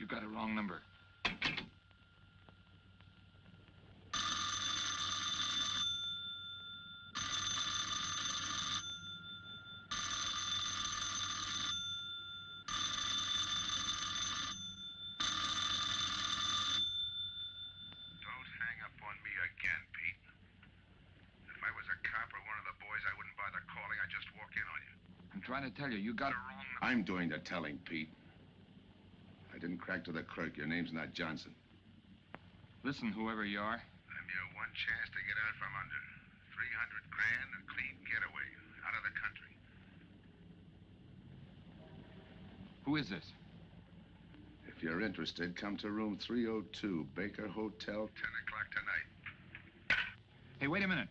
You got a wrong number. trying to tell you. You got it wrong. I'm doing the telling, Pete. I didn't crack to the clerk. Your name's not Johnson. Listen, whoever you are. I'm your one chance to get out from under. 300 grand, a clean getaway, out of the country. Who is this? If you're interested, come to room 302, Baker Hotel, 10 o'clock tonight. Hey, wait a minute.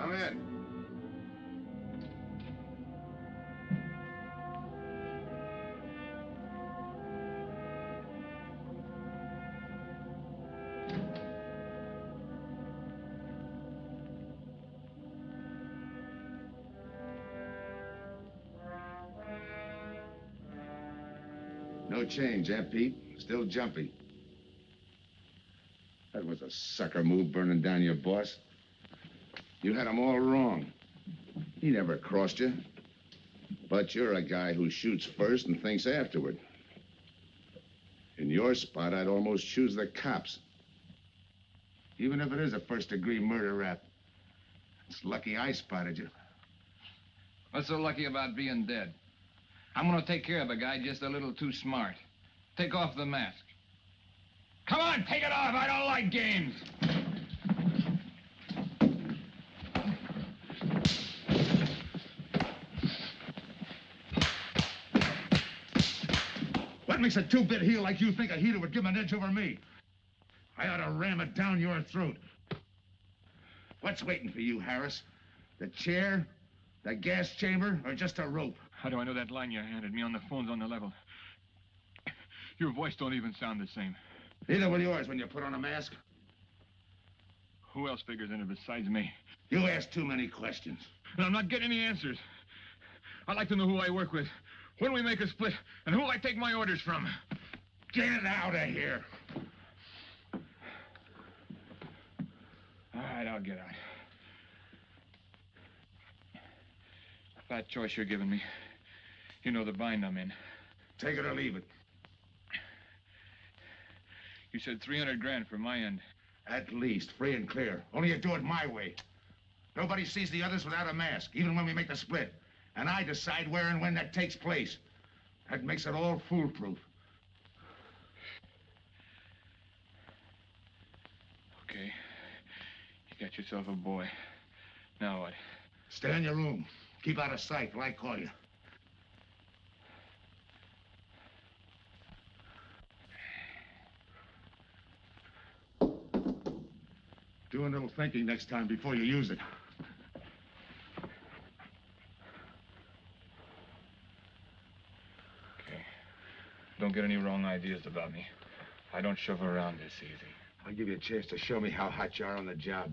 Come in. No change, eh, Pete? Still jumpy. That was a sucker move, burning down your boss. You had him all wrong. He never crossed you. But you're a guy who shoots first and thinks afterward. In your spot, I'd almost choose the cops. Even if it is a first-degree murder rap. It's lucky I spotted you. What's so lucky about being dead? I'm gonna take care of a guy just a little too smart. Take off the mask. Come on, take it off. I don't like games. What makes a two-bit heel like you think a heater would give him an edge over me? I ought to ram it down your throat. What's waiting for you, Harris? The chair, the gas chamber, or just a rope? How do I know that line you handed me on the phone's on the level? Your voice don't even sound the same. Neither will yours when you put on a mask. Who else figures in it besides me? You ask too many questions. And I'm not getting any answers. I'd like to know who I work with, when we make a split, and who I take my orders from. Get out of here. All right, I'll get out. That choice you're giving me. You know the bind I'm in. Take it or leave it. You said 300 grand for my end. At least, free and clear. Only you do it my way. Nobody sees the others without a mask, even when we make the split. And I decide where and when that takes place. That makes it all foolproof. Okay. You got yourself a boy. Now what? Stay in your room. Keep out of sight till I call you. Do a little thinking next time before you use it. Okay. Don't get any wrong ideas about me. I don't shove around this easy. I'll give you a chance to show me how hot you are on the job.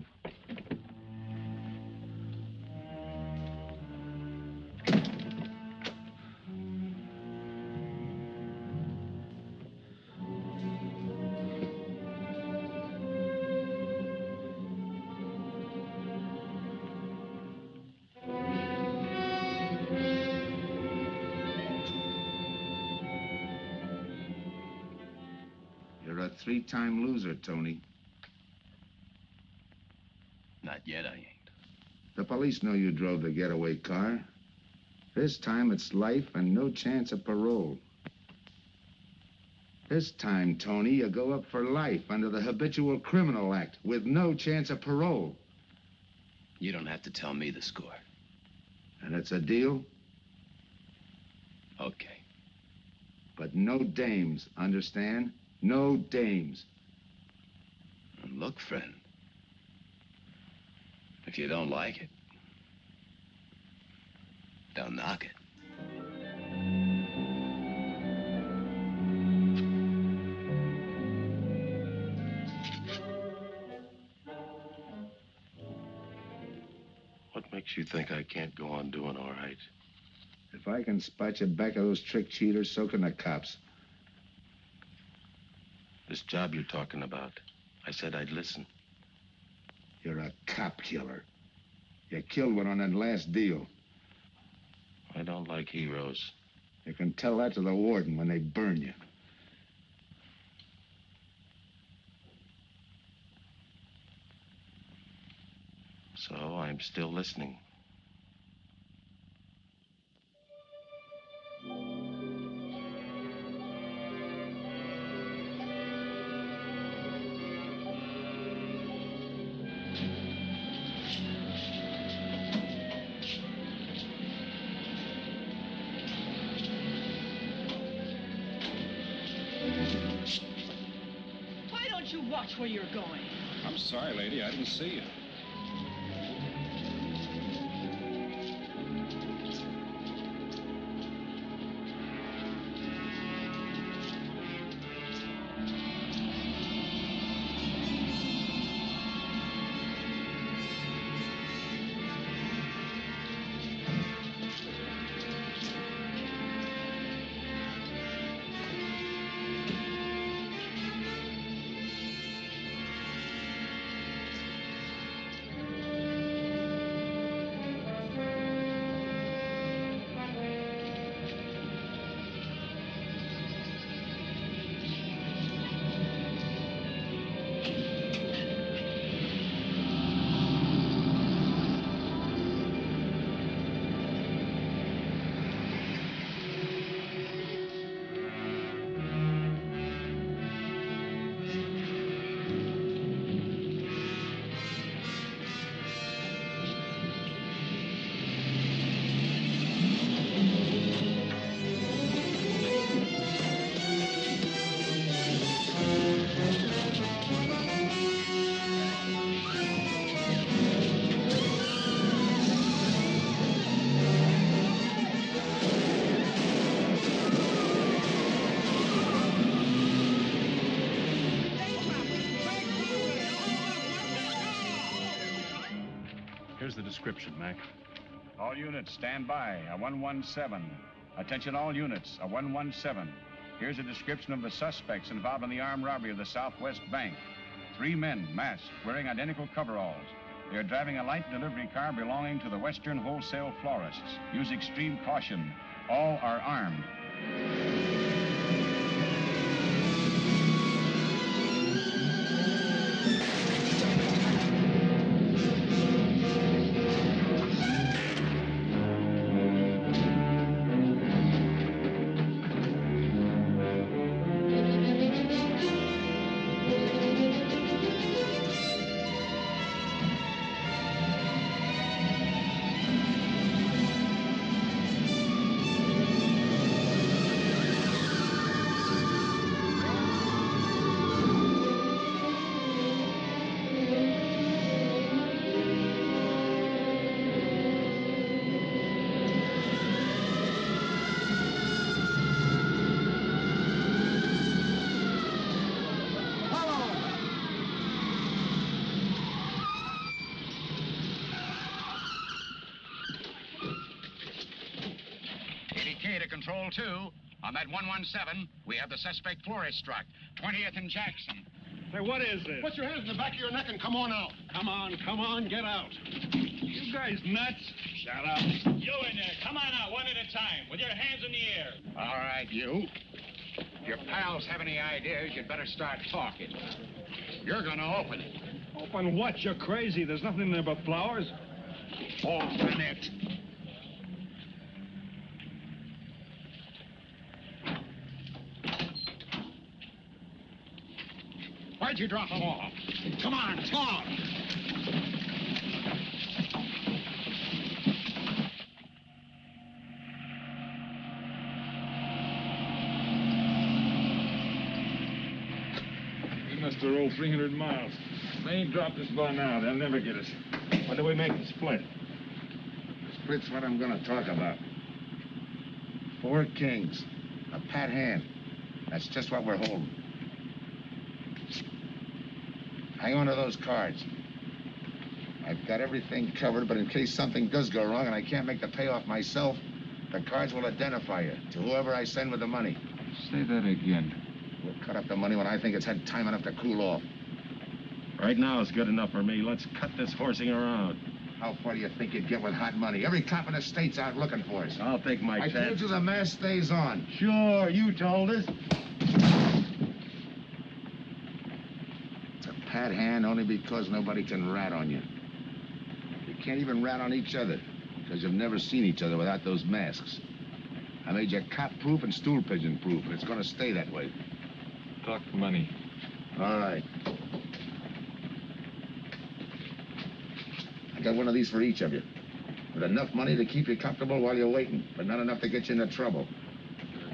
You're a three-time loser, Tony. Not yet, I ain't. The police know you drove the getaway car. This time it's life and no chance of parole. This time, Tony, you go up for life under the Habitual Criminal Act with no chance of parole. You don't have to tell me the score. And it's a deal? Okay. But no dames, understand? No dames. Look, friend. If you don't like it, don't knock it. What makes you think I can't go on doing all right? If I can spot you back of those trick cheaters, so can the cops. This job you're talking about, I said I'd listen. You're a cop killer. You killed one on that last deal. I don't like heroes. You can tell that to the warden when they burn you. So I'm still listening. Why don't you watch where you're going? I'm sorry, lady. I didn't see you. Here's the description, Mac. All units, stand by. A 117. Attention all units, a 117. Here's a description of the suspects involved in the armed robbery of the Southwest Bank. 3 men, masked, wearing identical coveralls. They're driving a light delivery car belonging to the Western Wholesale Florists. Use extreme caution. All are armed. ADK to Control 2. On that 117, we have the suspect florist struck. 20th and Jackson. Hey, what is this? Put your hands in the back of your neck and come on out. Come on, get out. You guys nuts? Shut up. You in there, come on out one at a time, with your hands in the air. All right, you. If your pals have any ideas, you'd better start talking. You're gonna open it. Open what? You're crazy. There's nothing in there but flowers. Open it. Why'd you drop them off? Come on, talk. We must have rolled 300 miles. They ain't dropped us by now. They'll never get us. When do we make the split? Split's what I'm gonna talk about. 4 kings. A pat hand. That's just what we're holding. Hang on to those cards. I've got everything covered, but in case something does go wrong and I can't make the payoff myself, the cards will identify you to whoever I send with the money. Say that again. We'll cut up the money when I think it's had time enough to cool off. Right now is good enough for me. Let's cut this horsing around. How far do you think you'd get with hot money? Every cop in the state's out looking for us. I'll take my I chance. told you the mask stays on. Sure, you told us. It's a pat hand only because nobody can rat on you. You can't even rat on each other because you've never seen each other without those masks. I made you cop-proof and stool pigeon-proof, and it's going to stay that way. Talk money. All right. I got one of these for each of you. With enough money to keep you comfortable while you're waiting, but not enough to get you into trouble.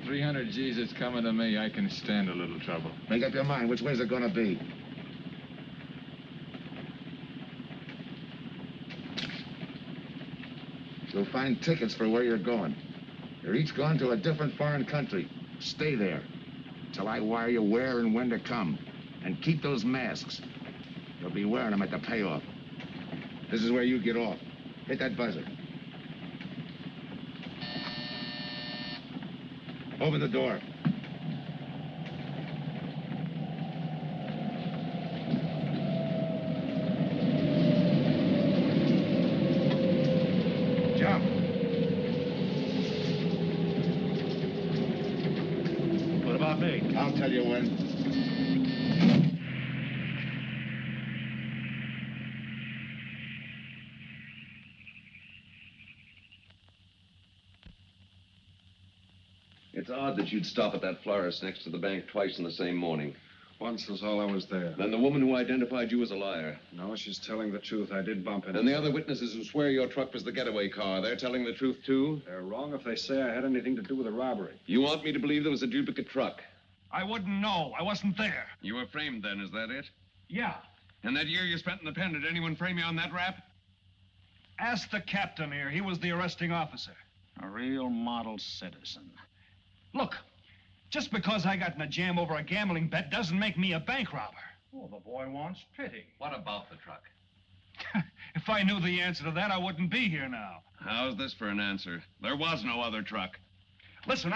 300 G's that's coming to me, I can stand a little trouble. Make up your mind. Which way's it gonna be? You'll find tickets for where you're going. You're each going to a different foreign country. Stay there till I wire you where and when to come. And keep those masks. You'll be wearing them at the payoff. This is where you get off. Hit that buzzer. Open the door. Jump. What about me? I'll tell you when. It's odd that you'd stop at that florist next to the bank twice in the same morning. Once was all I was there. Then the woman who identified you as a liar. No, she's telling the truth. I did bump into And the other witnesses who swear your truck was the getaway car, they're telling the truth, too? They're wrong if they say I had anything to do with the robbery. You want me to believe there was a duplicate truck? I wouldn't know. I wasn't there. You were framed then, is that it? Yeah. And that year you spent in the pen, did anyone frame you on that rap? Ask the captain here. He was the arresting officer. A real model citizen. Look, just because I got in a jam over a gambling bet doesn't make me a bank robber. Oh, the boy wants pity. What about the truck? If I knew the answer to that, I wouldn't be here now. How's this for an answer? There was no other truck. Listen,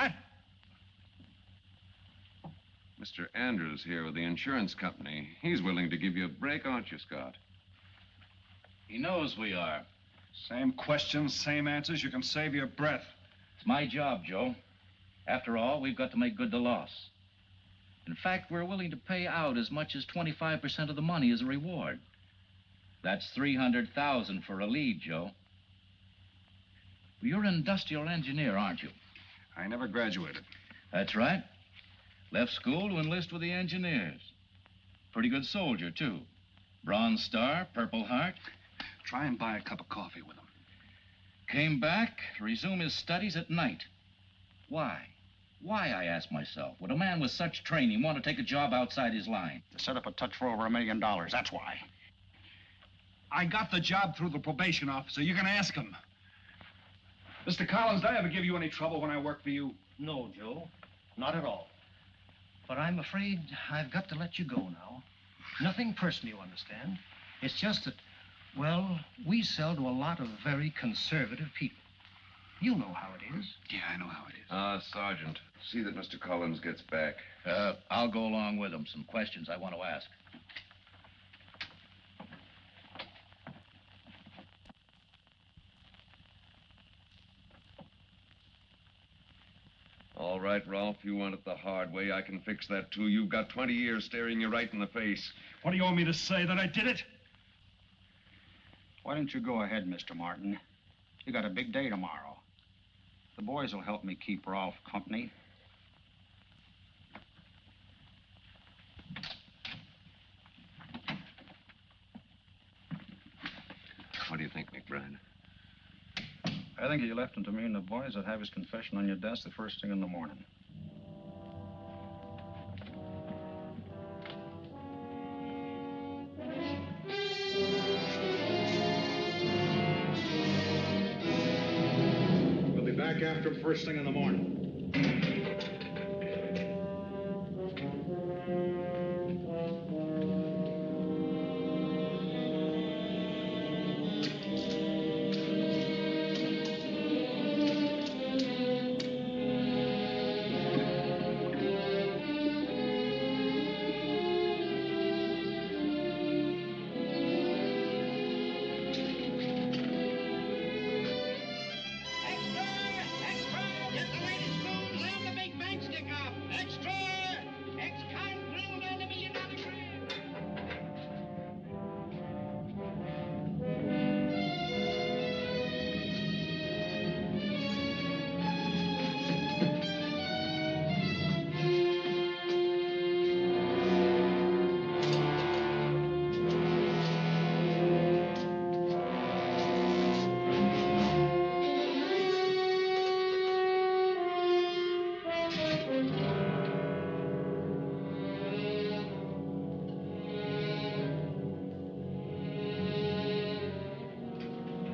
Mr. Andrews here with the insurance company. He's willing to give you a break, aren't you, Scott? He knows we are. Same questions, same answers. You can save your breath. It's my job, Joe. After all, we've got to make good the loss. In fact, we're willing to pay out as much as 25% of the money as a reward. That's $300,000 for a lead, Joe. You're an industrial engineer, aren't you? I never graduated. That's right. Left school to enlist with the engineers. Pretty good soldier, too. Bronze Star, Purple Heart. Try and buy a cup of coffee with him. Came back to resume his studies at night. Why? Why, I ask myself, would a man with such training want to take a job outside his line? To set up a touch for over $1 million, that's why. I got the job through the probation officer. You can ask him. Mr. Collins, did I ever give you any trouble when I worked for you? No, Joe. Not at all. But I'm afraid I've got to let you go now. Nothing personal, you understand. It's just that, well, we sell to a lot of very conservative people. You know how it is. Yeah, I know how it is. Sergeant, see that Mr. Collins gets back. I'll go along with him. Some questions I want to ask. All right, Ralph, you want it the hard way. I can fix that, too. You've got 20 years staring you right in the face. What do you want me to say, that I did it? Why don't you go ahead, Mr. Martin? You got a big day tomorrow. The boys will help me keep Ralph company. What do you think, McBride? I think you left him to me and the boys would have his confession on your desk the first thing in the morning. back after him first thing in the morning.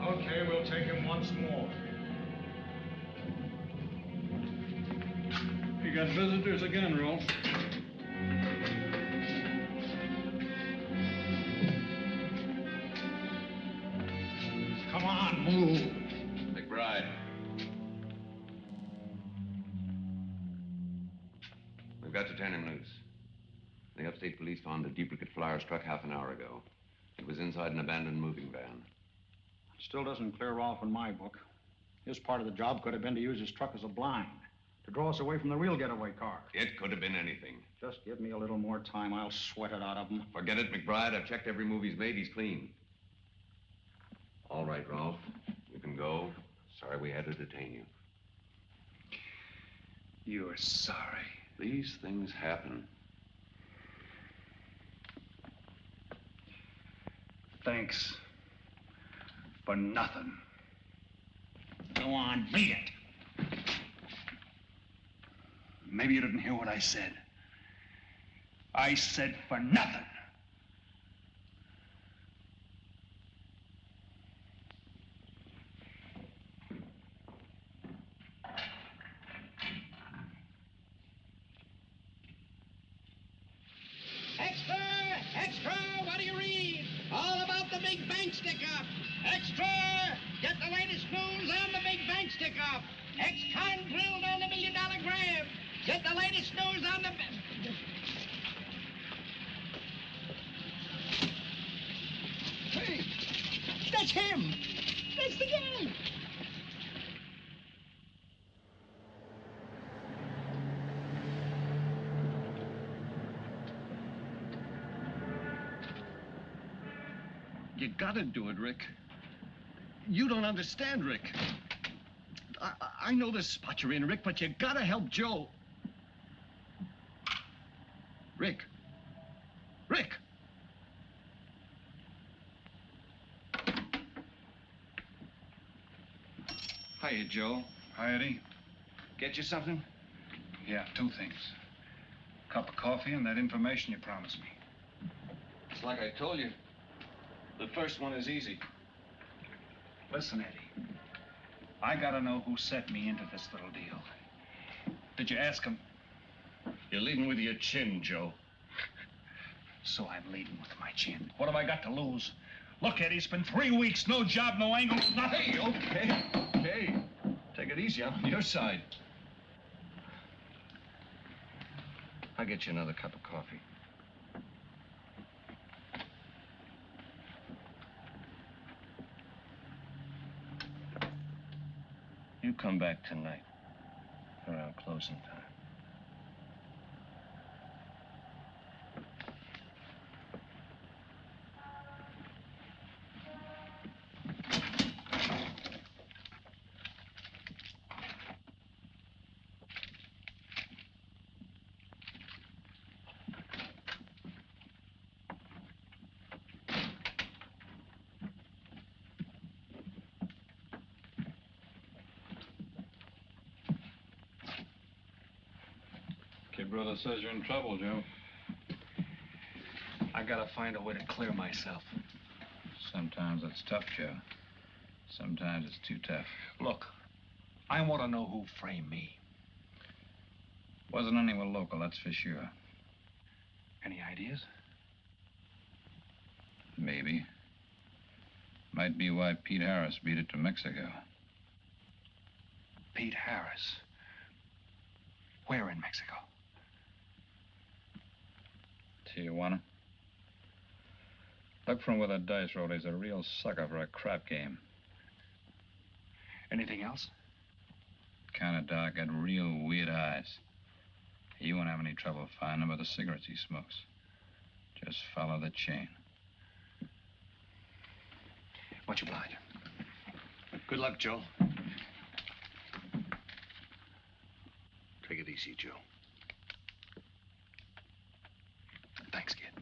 Okay, we'll take him once more. You got visitors again, Rolf. Come on, move. McBride. We've got to turn him loose. The upstate police found a duplicate flyer struck half an hour ago. It was inside an abandoned moving van. Still doesn't clear Rolf in my book. His part of the job could have been to use his truck as a blind, to draw us away from the real getaway car. It could have been anything. Just give me a little more time. I'll sweat it out of him. Forget it, McBride. I've checked every move he's made. He's clean. All right, Rolf. You can go. Sorry we had to detain you. You're sorry. These things happen. Thanks. For nothing. Go on, beat it. Maybe you didn't hear what I said. I said for nothing. Extra! Extra! What do you read? All about the big bank stick-up. Extra! Get the latest news on the big bank stick-up. Ex-con drilled on the $1 million grab. Get the latest news on the... Hey! That's him! That's the guy! You gotta do it, Rick. You don't understand, Rick. I know this spot you're in, Rick, but you gotta help Joe. Rick. Rick! Hiya, Joe. Hi, Eddie. Get you something? Yeah, 2 things. Cup of coffee and that information you promised me. It's like I told you. The first one is easy. Listen, Eddie. I gotta know who set me into this little deal. Did you ask him? You're leading with your chin, Joe. So I'm leading with my chin. What have I got to lose? Look, Eddie, it's been 3 weeks. No job, no angle, nothing. Hey, okay. Take it easy. I'm on your side. I'll get you another cup of coffee. You come back tonight around closing time. Kid brother says you're in trouble, Joe. I gotta find a way to clear myself. Sometimes it's tough, Joe. Sometimes it's too tough. Look, I want to know who framed me. Wasn't anyone local, that's for sure. Any ideas? Maybe. Might be why Pete Harris beat it to Mexico. Pete Harris. Where in Mexico? Tijuana. Look from where the dice rolled. He's a real sucker for a crap game. Anything else? Kind of dark, got real weird eyes. You won't have any trouble finding him by the cigarettes he smokes. Just follow the chain. Much obliged. Good luck, Joe. Take it easy, Joe. Thanks, kid.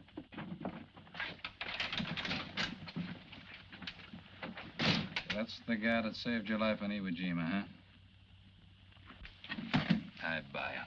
That's the guy that saved your life on Iwo Jima, huh? I buy him.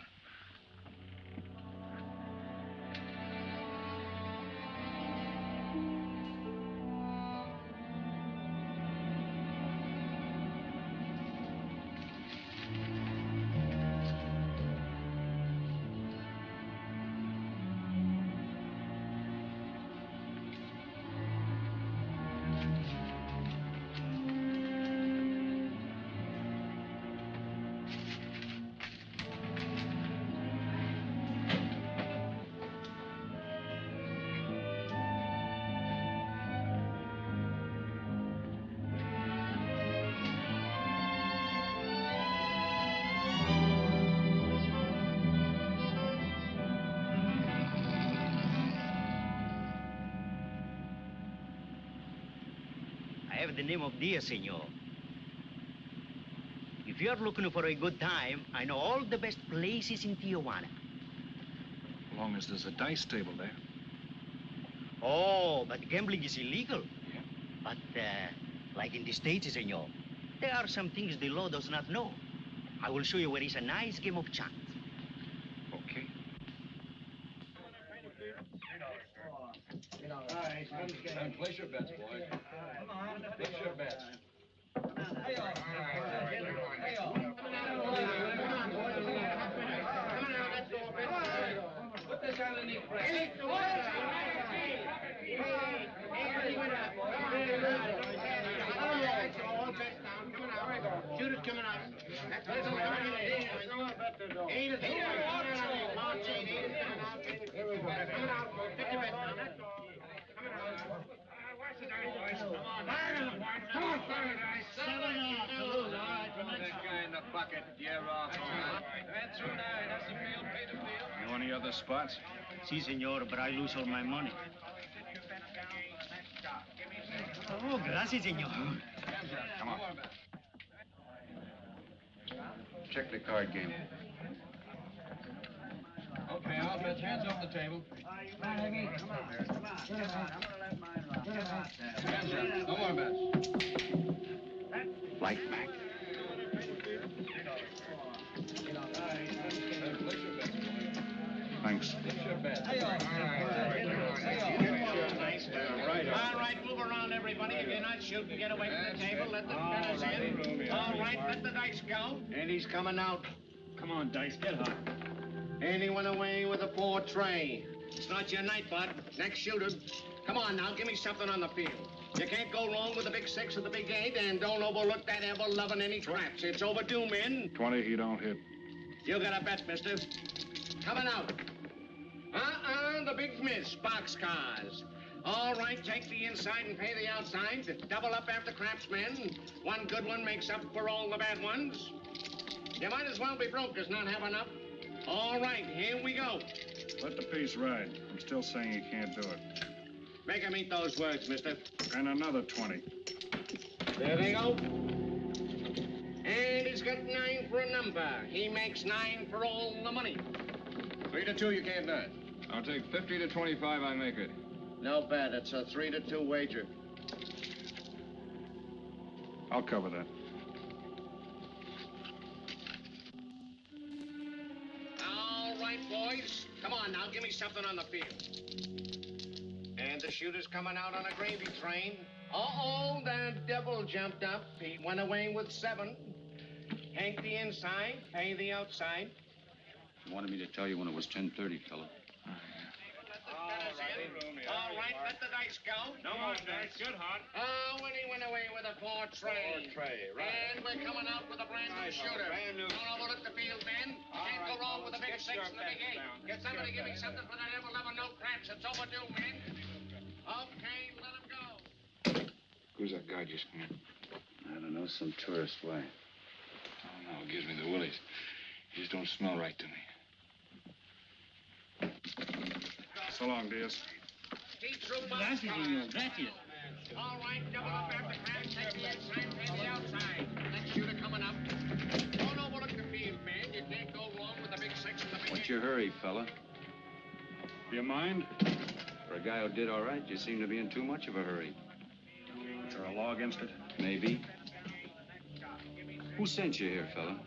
I have the name of Diaz, senor. If you're looking for a good time, I know all the best places in Tijuana. As long as there's a dice table there. Oh, but gambling is illegal. Yeah. But, like in the States, senor, there are some things the law does not know. I will show you where is a nice game of chance. Okay. Place your bets, boys. Place your bets. Put this on the knee press. Shooters coming out. You any other spots? Si, senor, but I lose all my money. Oh, gracias, senor. Come on. Check the card game. Okay, all bets, hands off the table. Hands up. No more bets. Light back. Thanks. All right, move around, everybody. If you're not shooting, get away from the table. Let the fellas in. All right, let the dice go. And he's coming out. Come on, Dice, get hot. And he went away with a 4 tray. It's not your night, bud. Next shooter. Come on now, give me something on the field. You can't go wrong with the big 6 or the big 8, and don't overlook that ever-loving any traps. It's overdue, men. 20, he don't hit. You got a bet, mister. Coming out. The big miss, boxcars. All right, take the inside and pay the outside. Double up after craps, men. One good one makes up for all the bad ones. You might as well be broke as not have enough. All right, here we go. Let the piece ride. I'm still saying he can't do it. Make him eat those words, mister. And another 20. There they go. And he's got 9 for a number. He makes 9 for all the money. 3 to 2, you can't bet. I'll take 50 to 25, I make it. No bet. It's a 3 to 2 wager. I'll cover that. All right, boys. Come on now, give me something on the field. And the shooter's coming out on a gravy train. Uh-oh, the devil jumped up. He went away with 7. Take the inside, pay the outside. You wanted me to tell you when it was 10:30, fella. All right, let the dice go. No more dice. Good, Hart. Winnie went away with a 4 tray. 4 tray, right. And we're coming out with a brand new shooter. Brand new. Don't overlook the field, men. Can't go wrong with the big 6 and the big 8. Get somebody to give me something for that ever-loving no craps. It's overdue, men. Okay, let him go. Who's that guy just come in? I don't know, some tourist. Why? Oh, no, it gives me the willies. He just don't smell right to me. So long, Diaz. Gracias, señor. Gracias. All right, double up after craps. Take the inside, pay the outside. Next shooter coming up. Don't overlook the field, man. You can't go wrong with the big 6 and the big 8. What's your hurry, fella? Do you mind? For a guy who did all right, you seem to be in too much of a hurry. Is there a law against it? Maybe. Who sent you here, fella?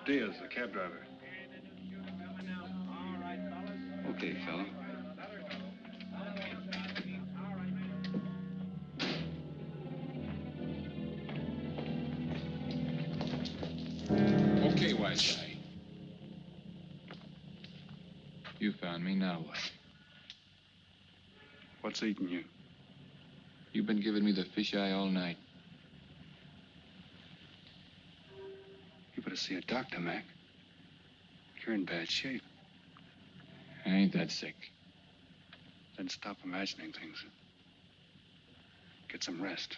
Diaz, the cab driver. Okay, fella. Okay, wise guy. You found me, now what? What's eating you? You've been giving me the fisheye all night. You better see a doctor, Mac. You're in bad shape. I ain't that sick. Then stop imagining things. Get some rest.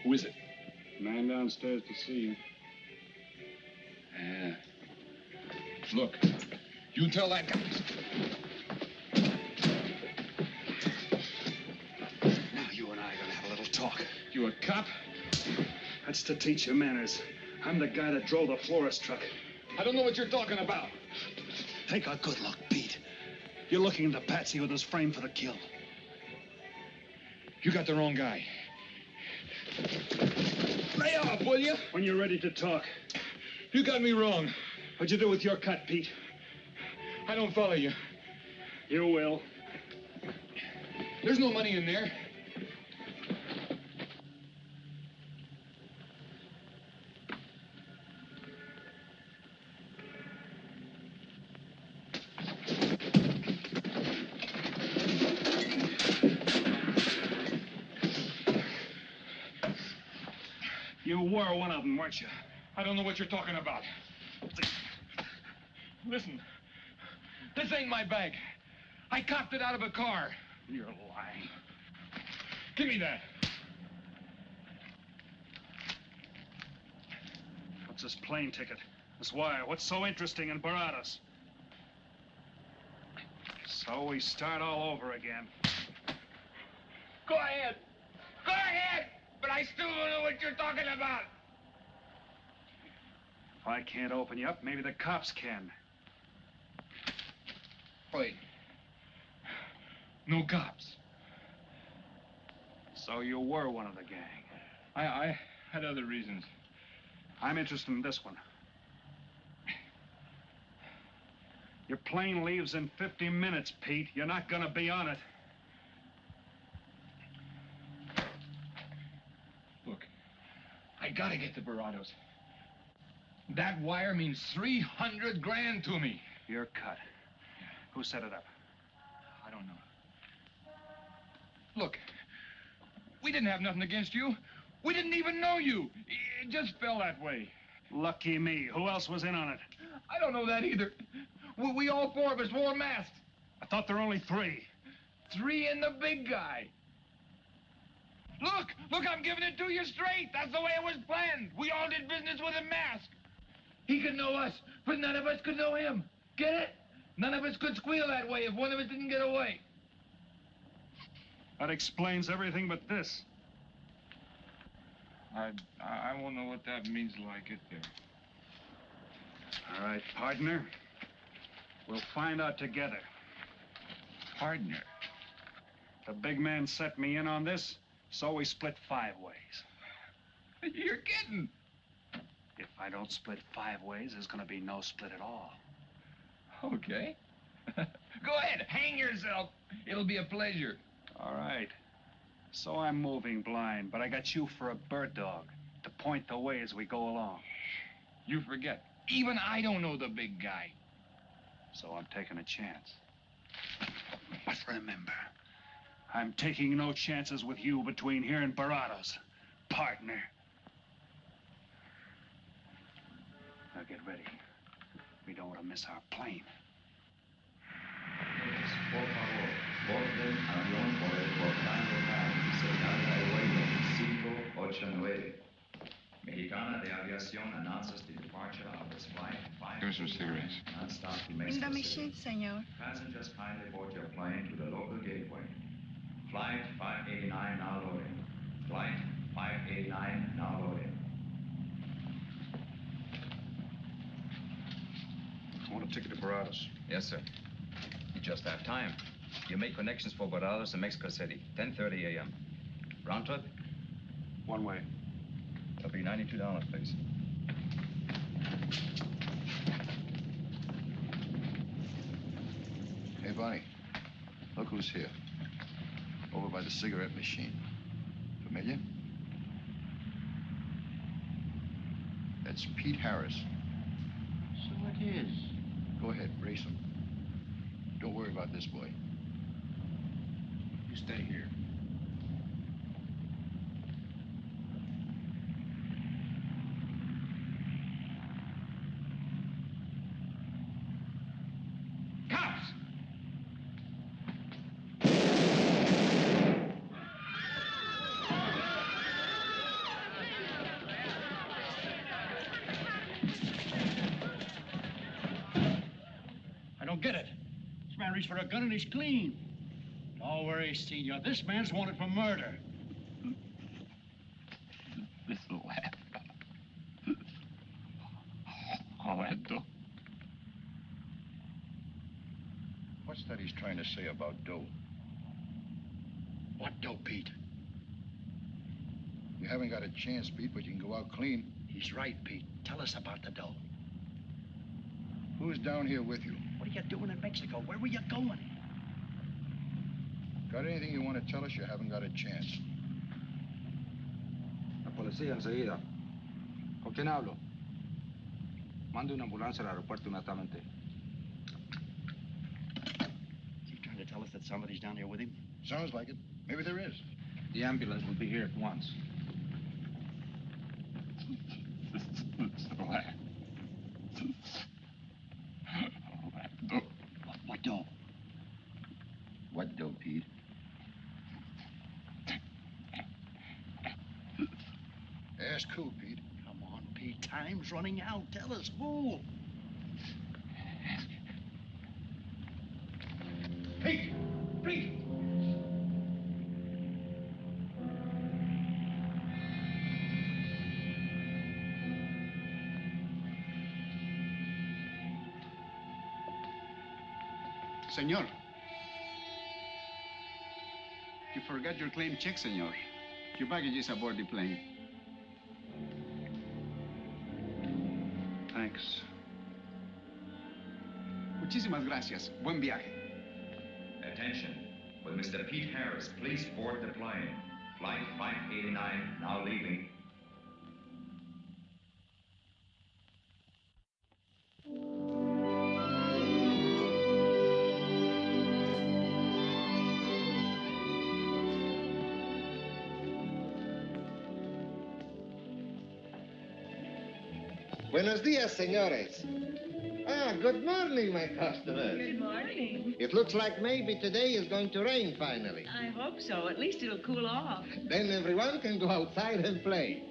Who is it? Man downstairs to see you. Yeah. Look, you tell that guy. Now you and I are gonna have a little talk. You a cop? That's to teach you manners. I'm the guy that drove the florist truck. I don't know what you're talking about. Take a good look, Pete. You're looking into Patsy who was framed for the kill. You got the wrong guy. Lay off, will you? When you're ready to talk. You got me wrong. What'd you do with your cut, Pete? I don't follow you. You will. There's no money in there. You were one of them, weren't you? I don't know what you're talking about. Listen, this ain't my bag. I copped it out of a car. You're lying. Give me that. What's this plane ticket? This wire? What's so interesting in Baradas? So we start all over again. Go ahead. Go ahead. But I still don't know what you're talking about. If I can't open you up, maybe the cops can. Wait. No cops. So you were one of the gang. I had other reasons. I'm interested in this one. Your plane leaves in 50 minutes, Pete. You're not gonna be on it. Look, I gotta get to Barados. That wire means 300 grand to me. You're cut. Who set it up? I don't know. Look, we didn't have nothing against you. We didn't even know you. It just fell that way. Lucky me. Who else was in on it? I don't know that either. We all four of us wore masks. I thought there were only 3. 3 and the big guy. Look, I'm giving it to you straight. That's the way it was planned. We all did business with a mask. He could know us, but none of us could know him. Get it? None of us could squeal that way if one of us didn't get away. That explains everything but this. I won't know what that means till I get there. All right, partner. We'll find out together. Partner? The big man set me in on this, so we split 5 ways. You're kidding. If I don't split 5 ways, there's gonna be no split at all. Okay. Go ahead, hang yourself. It'll be a pleasure. All right. So I'm moving blind, but I got you for a bird dog to point the way as we go along. You forget. Even I don't know the big guy. So I'm taking a chance. But remember, I'm taking no chances with you between here and Barados, partner. Now get ready. We don't want to miss our plane. Por favor, borden avión por el portal local, señal airway 589. Mexicana de Aviación announces the departure of this flight 5. Here's some cigarettes. Non-stop to In Mexico the City. machine, senor. Passengers kindly board your plane to the local gateway. Flight 589 now loading. Flight 589 now loading. I want a ticket to Baradas. Yes, sir. You just have time. You make connections for Baradas in Mexico City, 10:30 a.m. Round trip? One way. That'll be $92, please. Hey, Bonnie. Look who's here. Over by the cigarette machine. Familiar? That's Pete Harris. So it is. Go ahead, race him. Don't worry about this boy. You stay here. Cops! I don't get it. This man reached for a gun and he's clean. Don't worry, senor. This man's wanted for murder. This'll laugh. Orlando. What's that he's trying to say about dough? What dough, Pete? You haven't got a chance, Pete, but you can go out clean. He's right, Pete. Tell us about the dough. Who's down here with you? What are you doing in Mexico? Where were you going? Got anything you want to tell us? You haven't got a chance. La policía enseguida. ¿Con quién hablo? Mande una ambulancia al aeropuerto inmediatamente. Is he trying to tell us that somebody's down here with him? Sounds like it. Maybe there is. The ambulance will be here at once. What dough? What dough, Pete? Ask who, Pete? Come on, Pete. Time's running out. Tell us who. Pete! Pete! Senor. You forgot your claim check, senor. Your baggage is aboard the plane. Thanks. Muchísimas gracias. Buen viaje. Attention. Will Mr. Pete Harris please board the plane? Flight 589 now leaving. Buenos dias, senores. Ah, good morning, my customers. Good morning. It looks like maybe today is going to rain finally. I hope so. At least it'll cool off. Then everyone can go outside and play.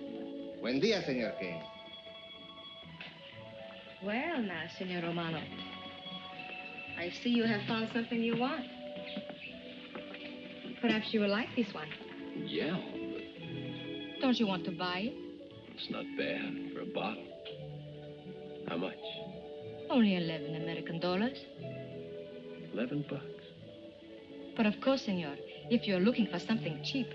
Buen dia, Senor King. Well, now, Senor Romano, I see you have found something you want. Perhaps you will like this one. Yeah, Don't you want to buy it? it's not bad for a bottle. How much? Only 11 American dollars. $11. But of course, senor, if you're looking for something cheap,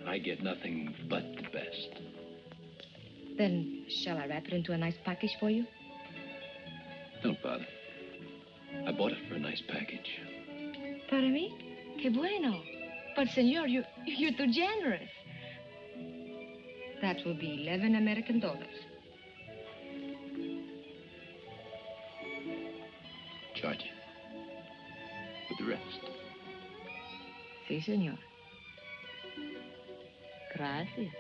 I get nothing but the best. then shall I wrap it into a nice package for you? Don't bother. I bought it for a nice package. Para mí? Que bueno. But, senor, you're too generous. That will be 11 American dollars. Charge it. With the rest. Si, senor. Gracias.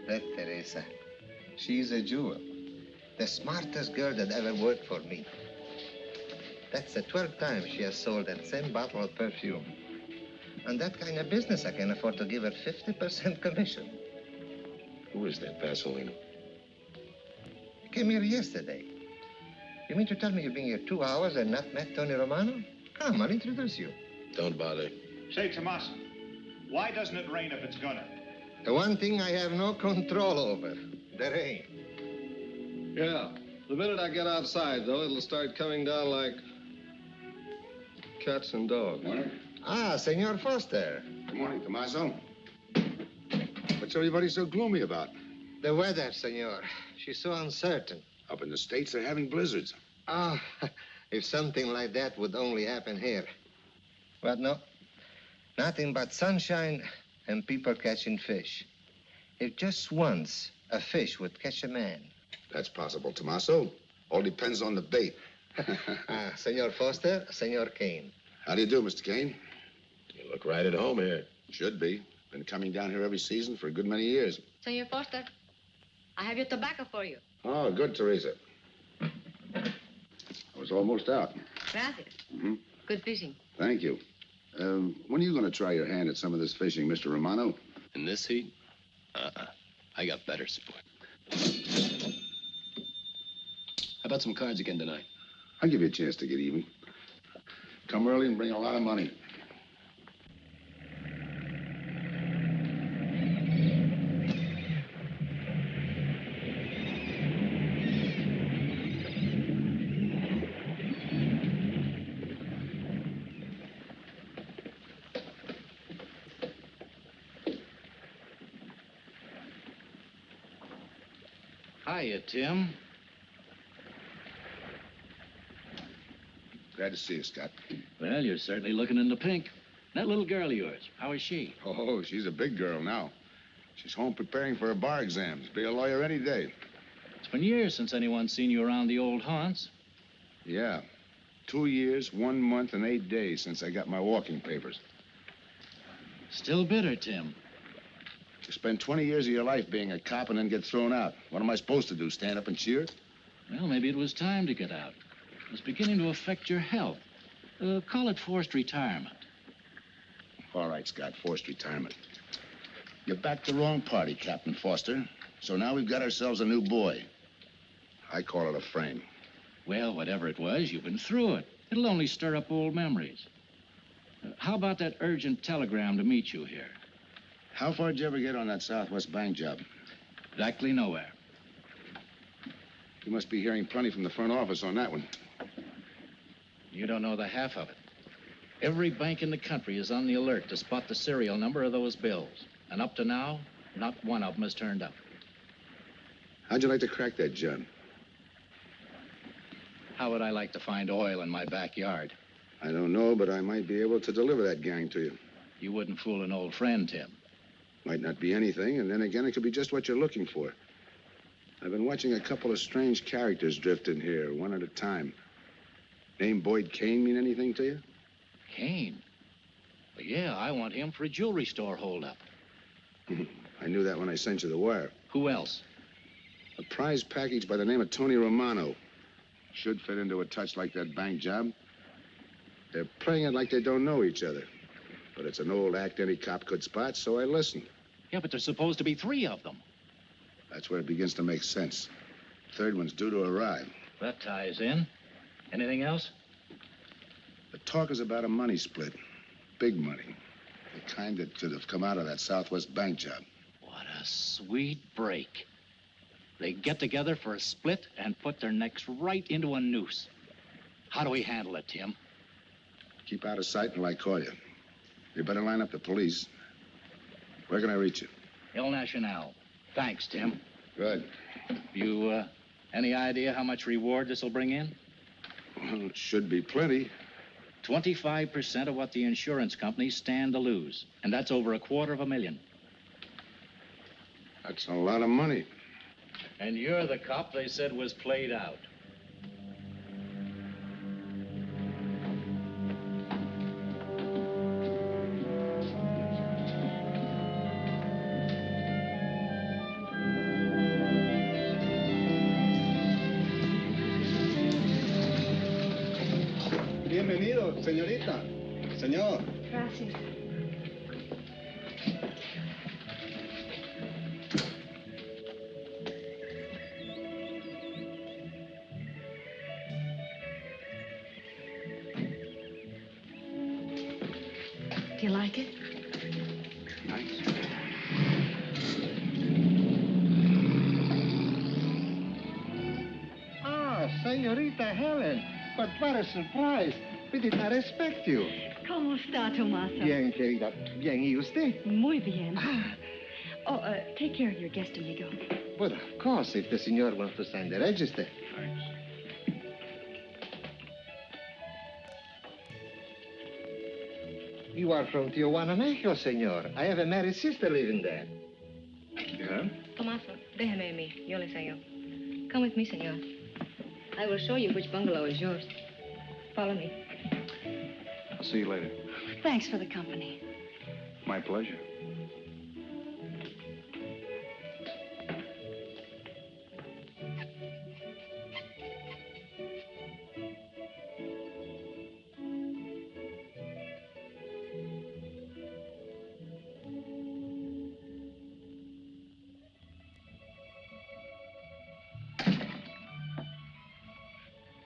That Teresa, she's a jewel. The smartest girl that ever worked for me. That's the 12th time she has sold that same bottle of perfume. And that kind of business, I can afford to give her 50% commission. Who is that Vaseline? You came here yesterday. You mean to tell me you've been here 2 hours and not met Tony Romano? Come, I'll introduce you. Don't bother. Say, Tommaso, why doesn't it rain if it's gonna? The one thing I have no control over, the rain. Yeah. The minute I get outside, though, it'll start coming down like cats and dogs. Ah, Senor Foster. Good morning, Tommaso. What's everybody so gloomy about? The weather, senor. She's so uncertain. Up in the States, they're having blizzards. Ah, if something like that would only happen here. But no, nothing but sunshine and people catching fish. If just once a fish would catch a man. That's possible, Tommaso. All depends on the bait. Ah, Senor Foster, Senor Kane. How do you do, Mr. Kane? You look right at home here. Should be. Been coming down here every season for a good many years. Senor Foster, I have your tobacco for you. Oh, good, Teresa. I was almost out. Gracias. Mm-hmm. Good fishing. Thank you. When are you going to try your hand at some of this fishing, Mr. Romano? In this heat? I got better sport. How about some cards again tonight? I'll give you a chance to get even. Come early and bring a lot of money. Hiya, Tim. Glad to see you, Scott. Well, you're certainly looking in the pink. That little girl of yours, how is she? Oh, she's a big girl now. She's home preparing for her bar exams. Be a lawyer any day. It's been years since anyone's seen you around the old haunts. Yeah. 2 years, 1 month, and 8 days since I got my walking papers. Still bitter, Tim. You spend 20 years of your life being a cop and then get thrown out. What am I supposed to do, stand up and cheer? Well, maybe it was time to get out. It was beginning to affect your health. Call it forced retirement. All right, Scott, forced retirement. You backed the wrong party, Captain Foster. So now we've got ourselves a new boy. I call it a frame. Well, whatever it was, you've been through it. It'll only stir up old memories. How about that urgent telegram to meet you here? How far did you ever get on that Southwest Bank job? Exactly nowhere. You must be hearing plenty from the front office on that one. You don't know the half of it. Every bank in the country is on the alert to spot the serial number of those bills. And up to now, not one of them has turned up. How'd you like to crack that job? How would I like to find oil in my backyard? I don't know, but I might be able to deliver that gang to you. You wouldn't fool an old friend, Tim. Might not be anything, and then again, it could be just what you're looking for. I've been watching a couple of strange characters drift in here, one at a time. Name Boyd Kane mean anything to you? Kane? Well, yeah, I want him for a jewelry store holdup. I knew that when I sent you the wire. Who else? A prize package by the name of Tony Romano. Should fit into a touch like that bank job. They're playing it like they don't know each other. But it's an old act any cop could spot, so I listened. Yeah, but there's supposed to be 3 of them. That's where it begins to make sense. Third one's due to arrive. That ties in. Anything else? The talk is about a money split. Big money. The kind that should have come out of that Southwest bank job. What a sweet break. They get together for a split and put their necks right into a noose. How do we handle it, Tim? Keep out of sight until I call you. You better line up the police. Where can I reach you? El Nacional. Thanks, Tim. Good. You, any idea how much reward this will bring in? Well, it should be plenty. 25% of what the insurance companies stand to lose. And that's over $250,000. That's a lot of money. And you're the cop they said was played out. Bienvenido, señorita. Señor. Gracias. Do you like it? Nice. Ah, Senorita Helen. But what a surprise. We did not expect you. ¿Cómo está, Tomasa? Bien, querida. Bien, ¿y usted? Muy bien. Oh, take care of your guest, amigo. But of course, if the senor wants to sign the register. Thanks. You are from Tijuana, Mexico, senor. I have a married sister living there. Yeah? Tomaso, déjeme a mí. Yo le enseño. Come with me, senor. I will show you which bungalow is yours. Follow me. I'll see you later. Thanks for the company. My pleasure.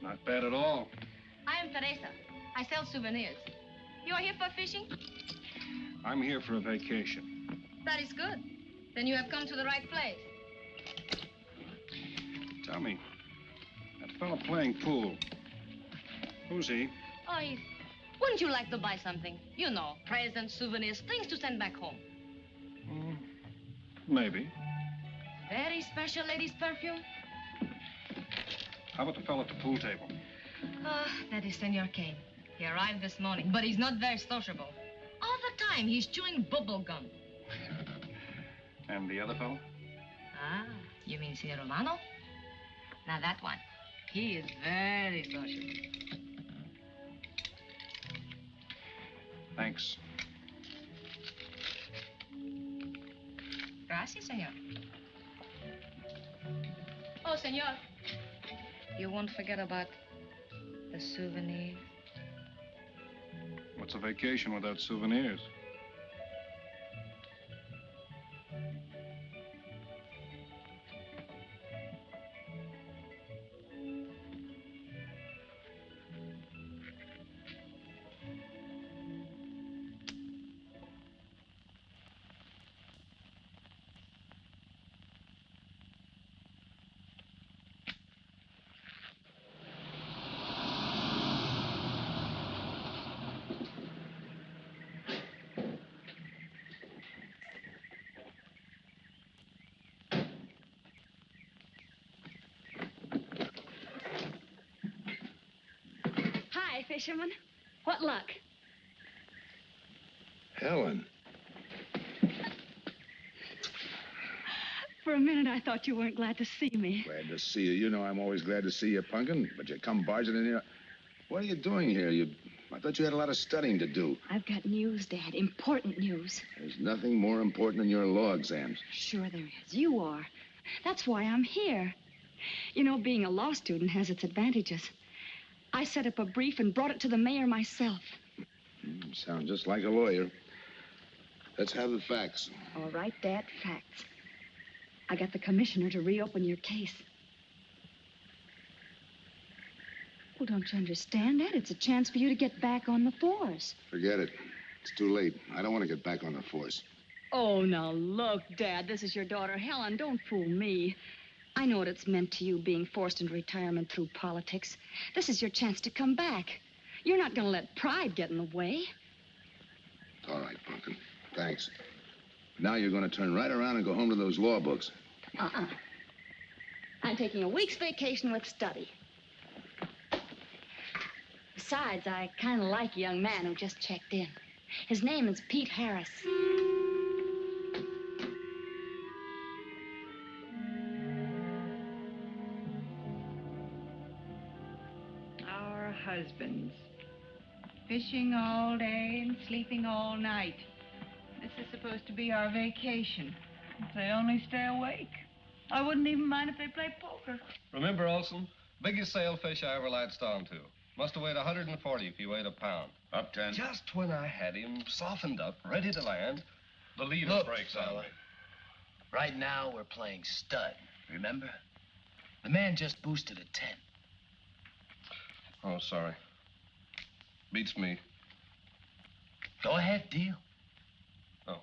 Not bad at all. I am Teresa. I sell souvenirs. You are here for fishing? I'm here for a vacation. That is good. Then you have come to the right place. Tell me, that fellow playing pool, who's he? Oh, wouldn't you like to buy something? You know, presents, souvenirs, things to send back home. Maybe. Very special ladies' perfume? How about the fellow at the pool table? Ah, that is Senor Kane. He arrived this morning, but he's not very sociable. All the time, he's chewing bubble gum. And the other fellow? Ah, you mean Senor Romano? Now, that one. He is very sociable. Thanks. Gracias, senor. Oh, senor. You won't forget about the souvenirs. What's a vacation without souvenirs? Hi, fisherman. What luck? Helen. For a minute, I thought you weren't glad to see me. Glad to see you. You know I'm always glad to see you, Punkin, but you come barging in here. What are you doing here? You I thought you had a lot of studying to do. I've got news, Dad. Important news. There's nothing more important than your law exams. Sure there is. You are. That's why I'm here. You know, being a law student has its advantages. I set up a brief and brought it to the mayor myself. You sound just like a lawyer. Let's have the facts. All right, Dad, facts. I got the commissioner to reopen your case. Well, don't you understand, Dad? It's a chance for you to get back on the force. Forget it. It's too late. I don't want to get back on the force. Oh, now look, Dad, this is your daughter, Helen. Don't fool me. I know what it's meant to you being forced into retirement through politics. This is your chance to come back. You're not going to let pride get in the way. All right, Pumpkin. Thanks. Now you're going to turn right around and go home to those law books. I'm taking a week's vacation with study. Besides, I kind of like a young man who just checked in. His name is Pete Harris. Our husbands. Fishing all day and sleeping all night. This is supposed to be our vacation. If they only stay awake. I wouldn't even mind if they played poker. Remember, Olson, biggest sailfish I ever latched onto. Must have weighed 140 if he weighed a pound. Up 10. Just when I had him softened up, ready to land, the leader Look, breaks on me. Right now, we're playing stud, remember? The man just boosted a 10. Oh, sorry. Beats me. Go ahead, deal. Oh.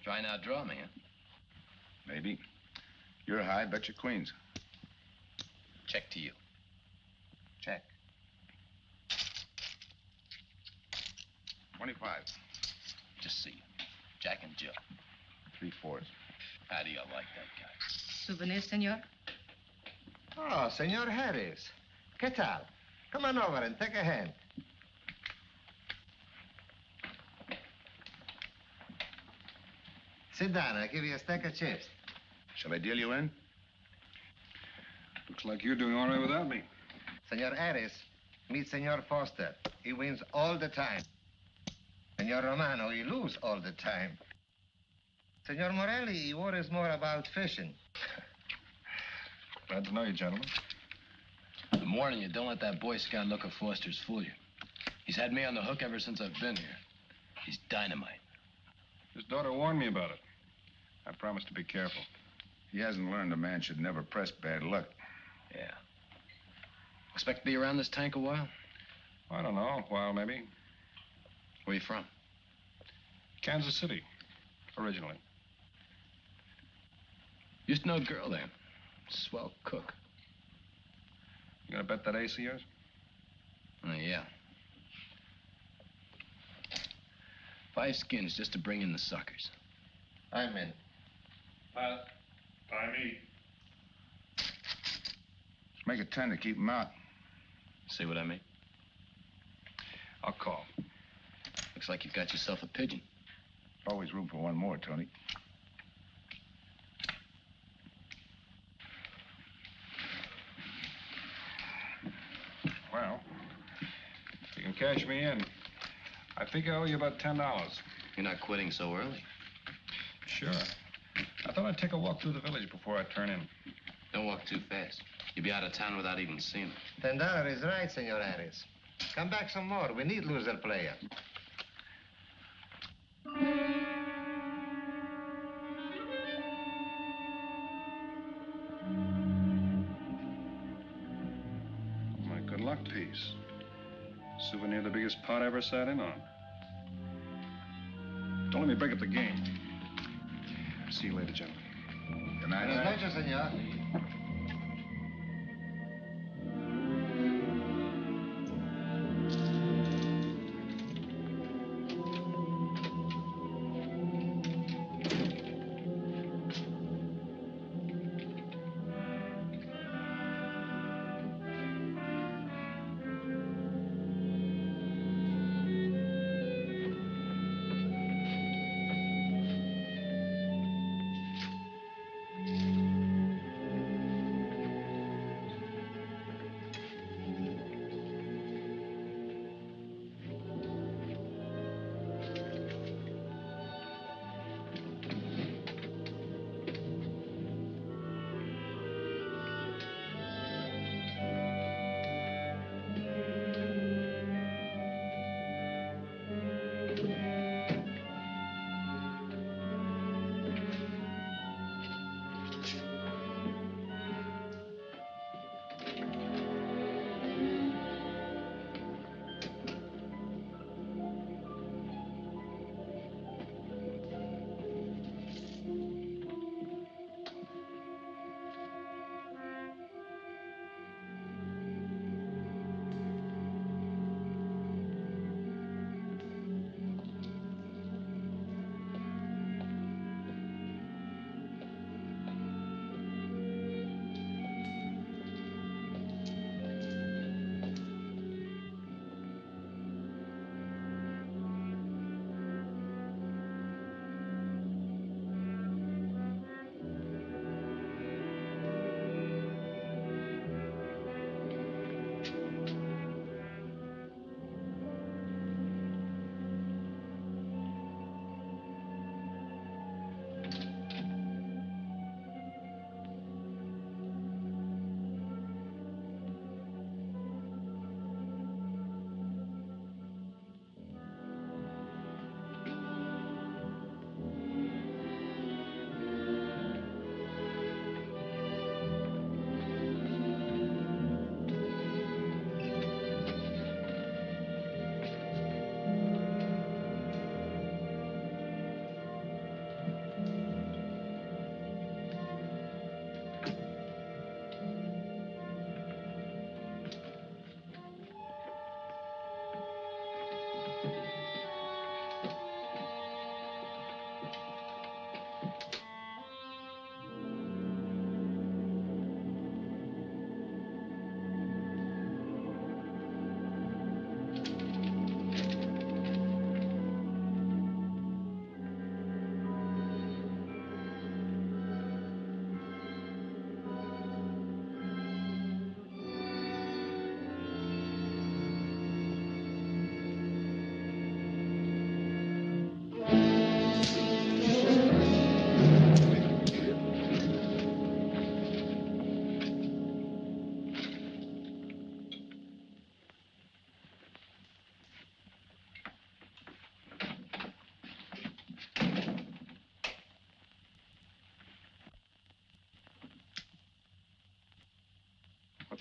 Try and outdraw me, huh? Maybe. You're high, bet your queens. Check to you. Check. 25. Just see you. Jack and Jill. 3/4. How do you like that guy? Souvenir, senor? Oh, Senor Harris. ¿Qué tal? Come on over and take a hand. Sit down. I'll give you a stack of chips. Shall I deal you in? Looks like you're doing all right without me. Senor Harris, meet Senor Foster. He wins all the time. Senor Romano, he lose all the time. Senor Morelli, he worries more about fishing. Glad to know you, gentlemen. I'm warning you, don't let that Boy Scout look of Foster's fool you. He's had me on the hook ever since I've been here. He's dynamite. His daughter warned me about it. I promised to be careful. He hasn't learned a man should never press bad luck. Yeah. Expect to be around this tank a while? I don't know, a while maybe. Where you from? Kansas City, originally. Used to know a girl there. Swell cook. You gonna bet that ace of yours? Yeah. 5 skins just to bring in the suckers. I'm in. By me. Let's make it 10 to keep him out. See what I mean? I'll call. Looks like you've got yourself a pigeon. Always room for one more, Tony. Well, if you can cash me in, I think I owe you about $10. You're not quitting so early. Sure. I thought I'd take a walk through the village before I turn in. Don't walk too fast. You'll be out of town without even seeing it. $10 is right, Senor Harris. Come back some more. We need loser player. My good luck piece. Souvenir the biggest pot I ever sat in on. Don't let me break up the game. See you later, gentlemen. Good night. Buenas noches, senor.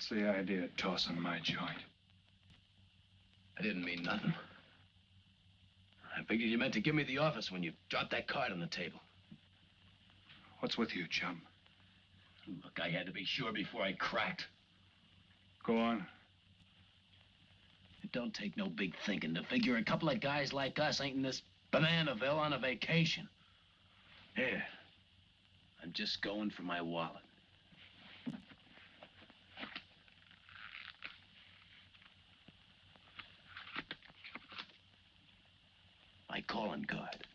What's the idea of tossing my joint? I didn't mean nothing. I figured you meant to give me the office when you dropped that card on the table. What's with you, chum? Look, I had to be sure before I cracked. Go on. It don't take no big thinking to figure a couple of guys like us ain't in this Bananaville on a vacation. Here, I'm just going for my wallet. My calling card.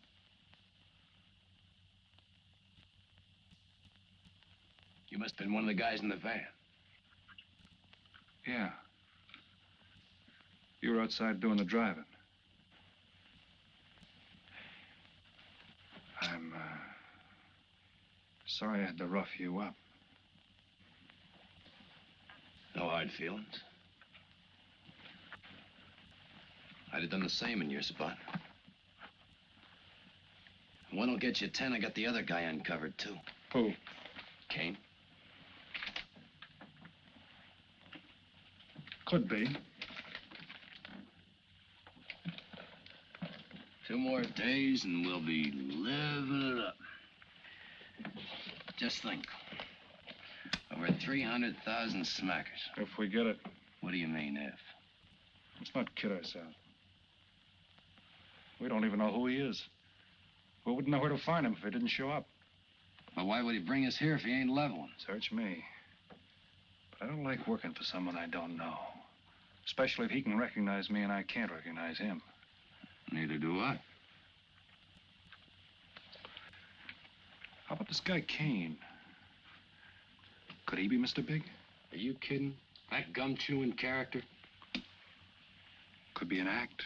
You must have been one of the guys in the van. Yeah. You were outside doing the driving. I'm, sorry I had to rough you up. No hard feelings. I'd have done the same in your spot. One will get you 10. I got the other guy uncovered, too. Who? Kane. Could be. 2 more days and we'll be living it up. Just think. Over 300,000 smackers. If we get it. What do you mean, if? Let's not kid ourselves. We don't even know who he is. We wouldn't know where to find him if he didn't show up. Well, why would he bring us here if he ain't leveling? Search me. But I don't like working for someone I don't know. Especially if he can recognize me and I can't recognize him. Neither do I. How about this guy Kane? Could he be Mr. Big? Are you kidding? That gum-chewing character? Could be an act.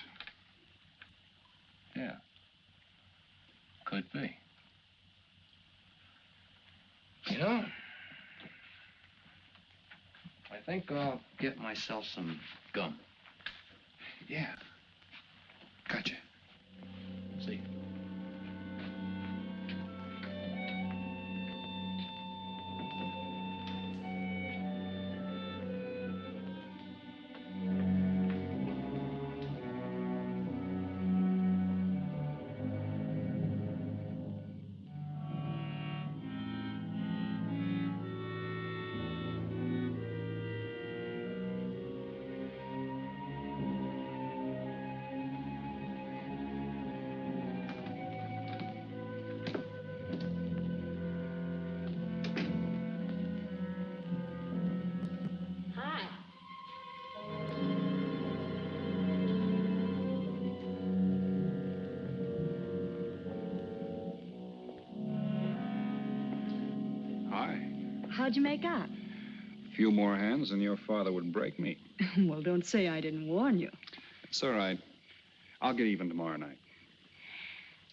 Yeah. Could be. You know, I think I'll get myself some gum. Yeah. Gotcha. See. How'd you make out? A few more hands and your father would break me. Well, don't say I didn't warn you. It's all right. I'll get even tomorrow night.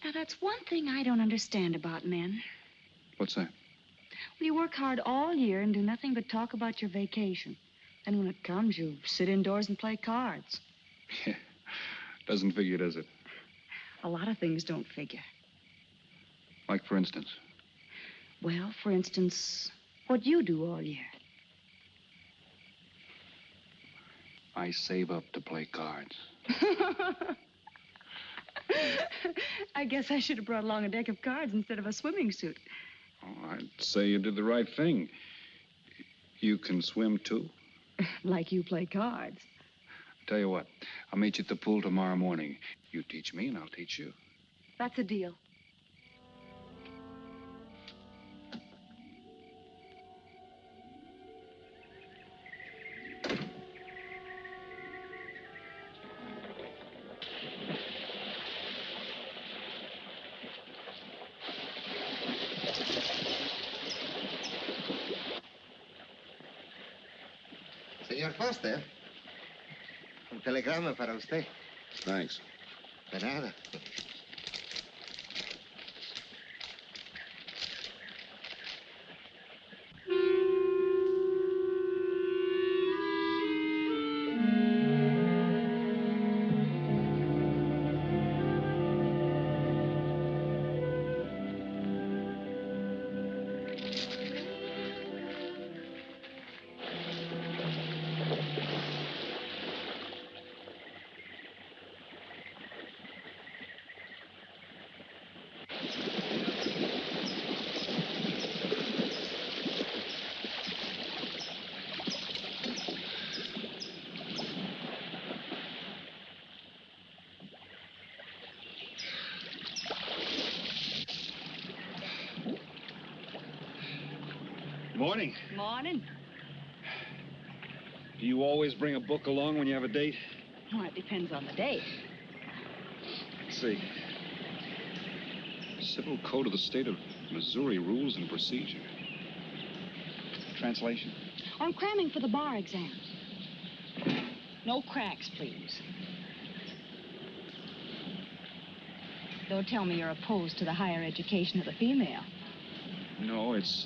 Now, that's one thing I don't understand about men. What's that? Well, you work hard all year and do nothing but talk about your vacation. Then when it comes, you sit indoors and play cards. Yeah. Doesn't figure, does it? A lot of things don't figure. Like, for instance? Well, for instance, what you do all year. I save up to play cards. I guess I should have brought along a deck of cards instead of a swimming suit. Oh, I'd say you did the right thing. You can swim, too? Like you play cards. Tell you what, I'll meet you at the pool tomorrow morning. You teach me and I'll teach you. That's a deal. Señor Foster, un telegrama para usted. Thanks. De nada. morning. Morning. Do you always bring a book along when you have a date? Well, it depends on the date. Let's see. Civil Code of the State of Missouri Rules and Procedure. Translation? I'm cramming for the bar exams. No cracks, please. Don't tell me you're opposed to the higher education of the female. No, it's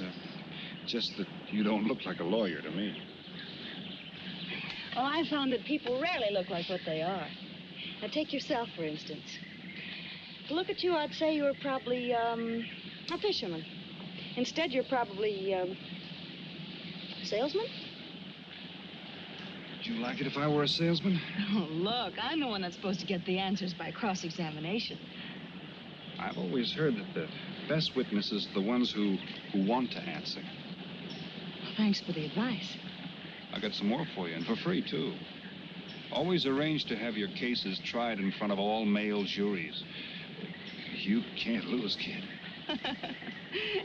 just that you don't look like a lawyer to me. Well, I found that people rarely look like what they are. Now, take yourself, for instance. To look at you, I'd say you were probably, a fisherman. Instead, you're probably, a salesman? Would you like it if I were a salesman? Oh, look, I'm the one that's supposed to get the answers by cross-examination. I've always heard that the best witnesses are the ones who want to answer. Well, thanks for the advice. I got some more for you, and for free, too. Always arrange to have your cases tried in front of all male juries. You can't lose, kid.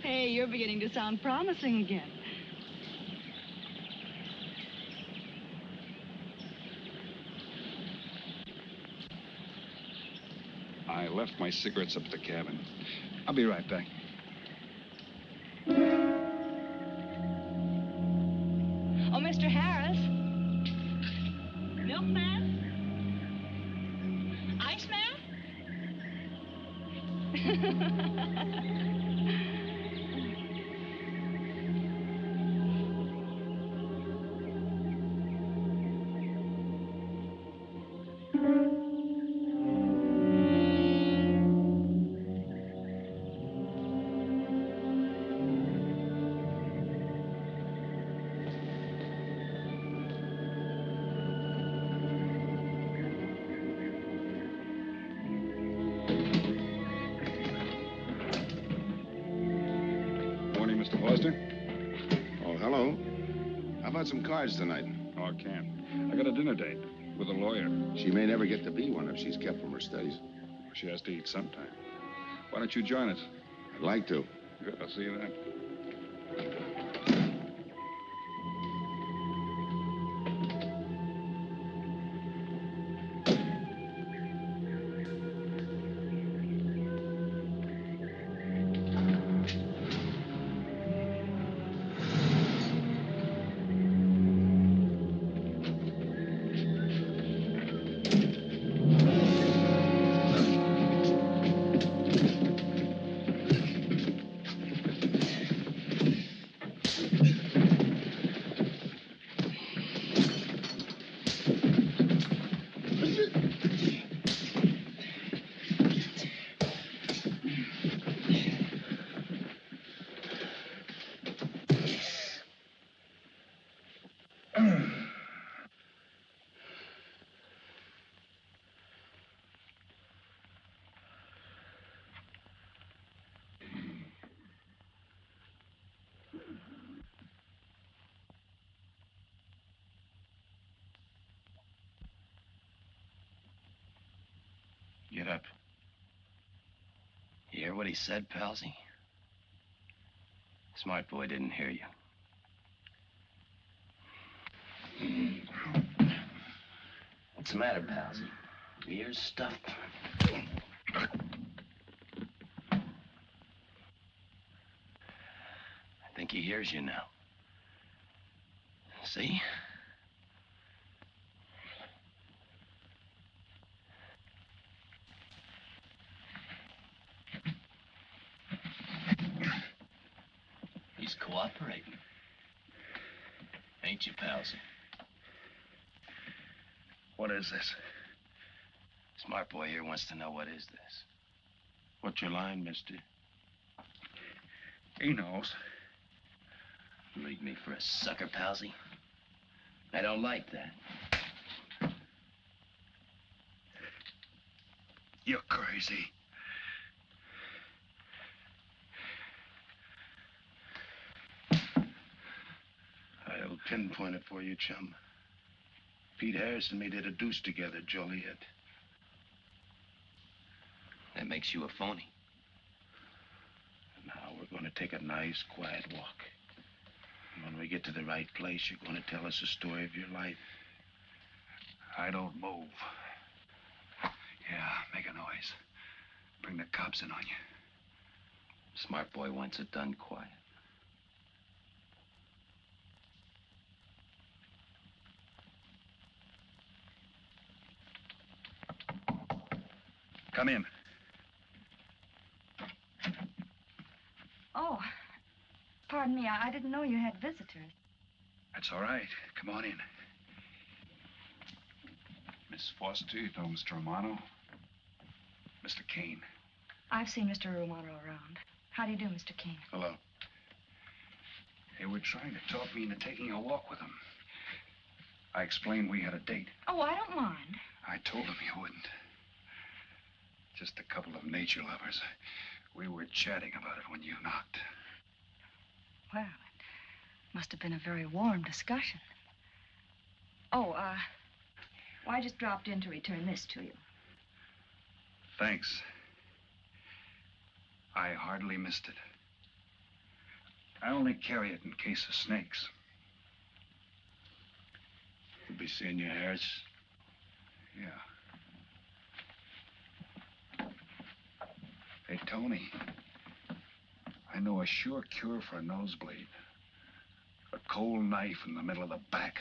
Hey, you're beginning to sound promising again. I left my cigarettes up at the cabin. I'll be right back. Oh, Mr. Harris? Milkman? Iceman? Oh, hello. How about some cards tonight? Oh, I can't. I got a dinner date with a lawyer. She may never get to be one if she's kept from her studies. She has to eat sometime. Why don't you join us? I'd like to. Good, I'll see you then. Get up. You hear what he said, Palsy? Smart boy didn't hear you. What's the matter, Palsy? Your ears stuffed? I think he hears you now. See? He's cooperating. Ain't you, Palsy? What is this? Smart boy here wants to know what is this. What's your line, mister? He knows. Leave me for a sucker, Palsy? I don't like that. You're crazy. I'll pinpoint it for you, chum. Pete Harris and me did a deuce together, Joliet. That makes you a phony. Now we're going to take a nice, quiet walk. When we get to the right place, you're going to tell us the story of your life. I don't move. Yeah, make a noise. Bring the cops in on you. Smart boy wants it done quiet. Come in. Oh, pardon me. I didn't know you had visitors. That's all right. Come on in. Miss Foster, you know Mr. Romano? Mr. Kane. I've seen Mr. Romano around. How do you do, Mr. Kane? Hello. They were trying to talk me into taking a walk with them. I explained we had a date. Oh, I don't mind. I told them you wouldn't. Just a couple of nature lovers. We were chatting about it when you knocked. Well, it must have been a very warm discussion. Oh, well, I just dropped in to return this to you. Thanks. I hardly missed it. I only carry it in case of snakes. You'll be seeing your Harris? Yeah. Hey, Tony. I know a sure cure for a nosebleed. A cold knife in the middle of the back.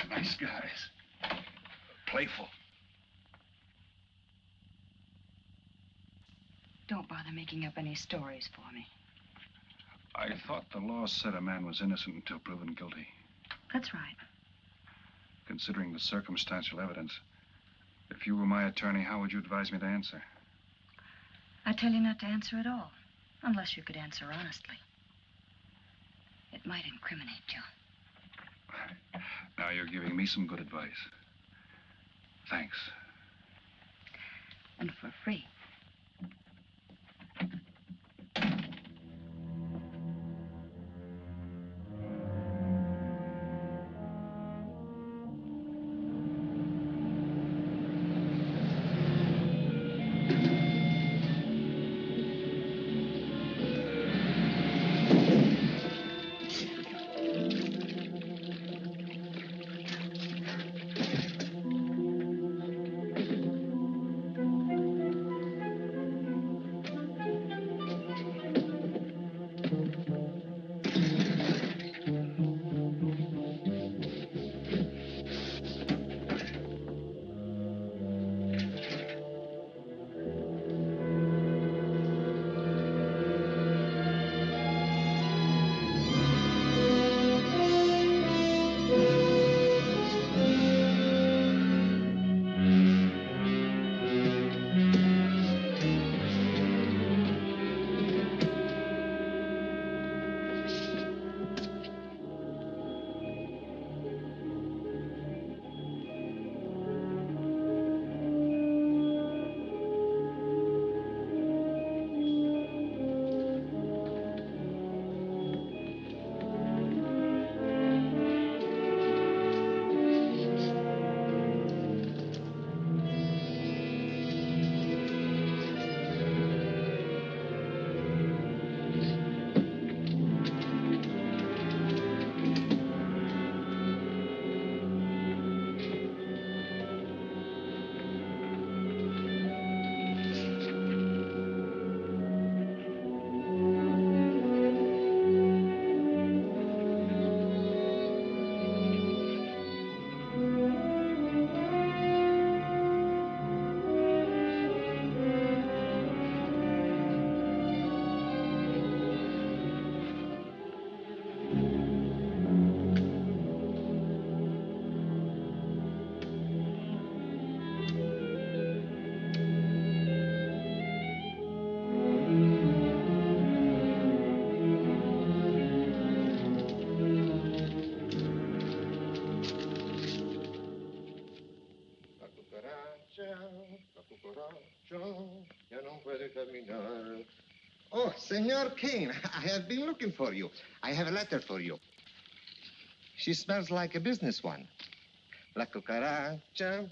Nice guys. Playful. Don't bother making up any stories for me. I thought the law said a man was innocent until proven guilty. That's right. Considering the circumstantial evidence, if you were my attorney, how would you advise me to answer? I tell you not to answer at all, unless you could answer honestly. It might incriminate you. Now you're giving me some good advice. Thanks. And for free. Oh, Senor Kane, I have been looking for you. I have a letter for you. She smells like a business one. La cucaracha,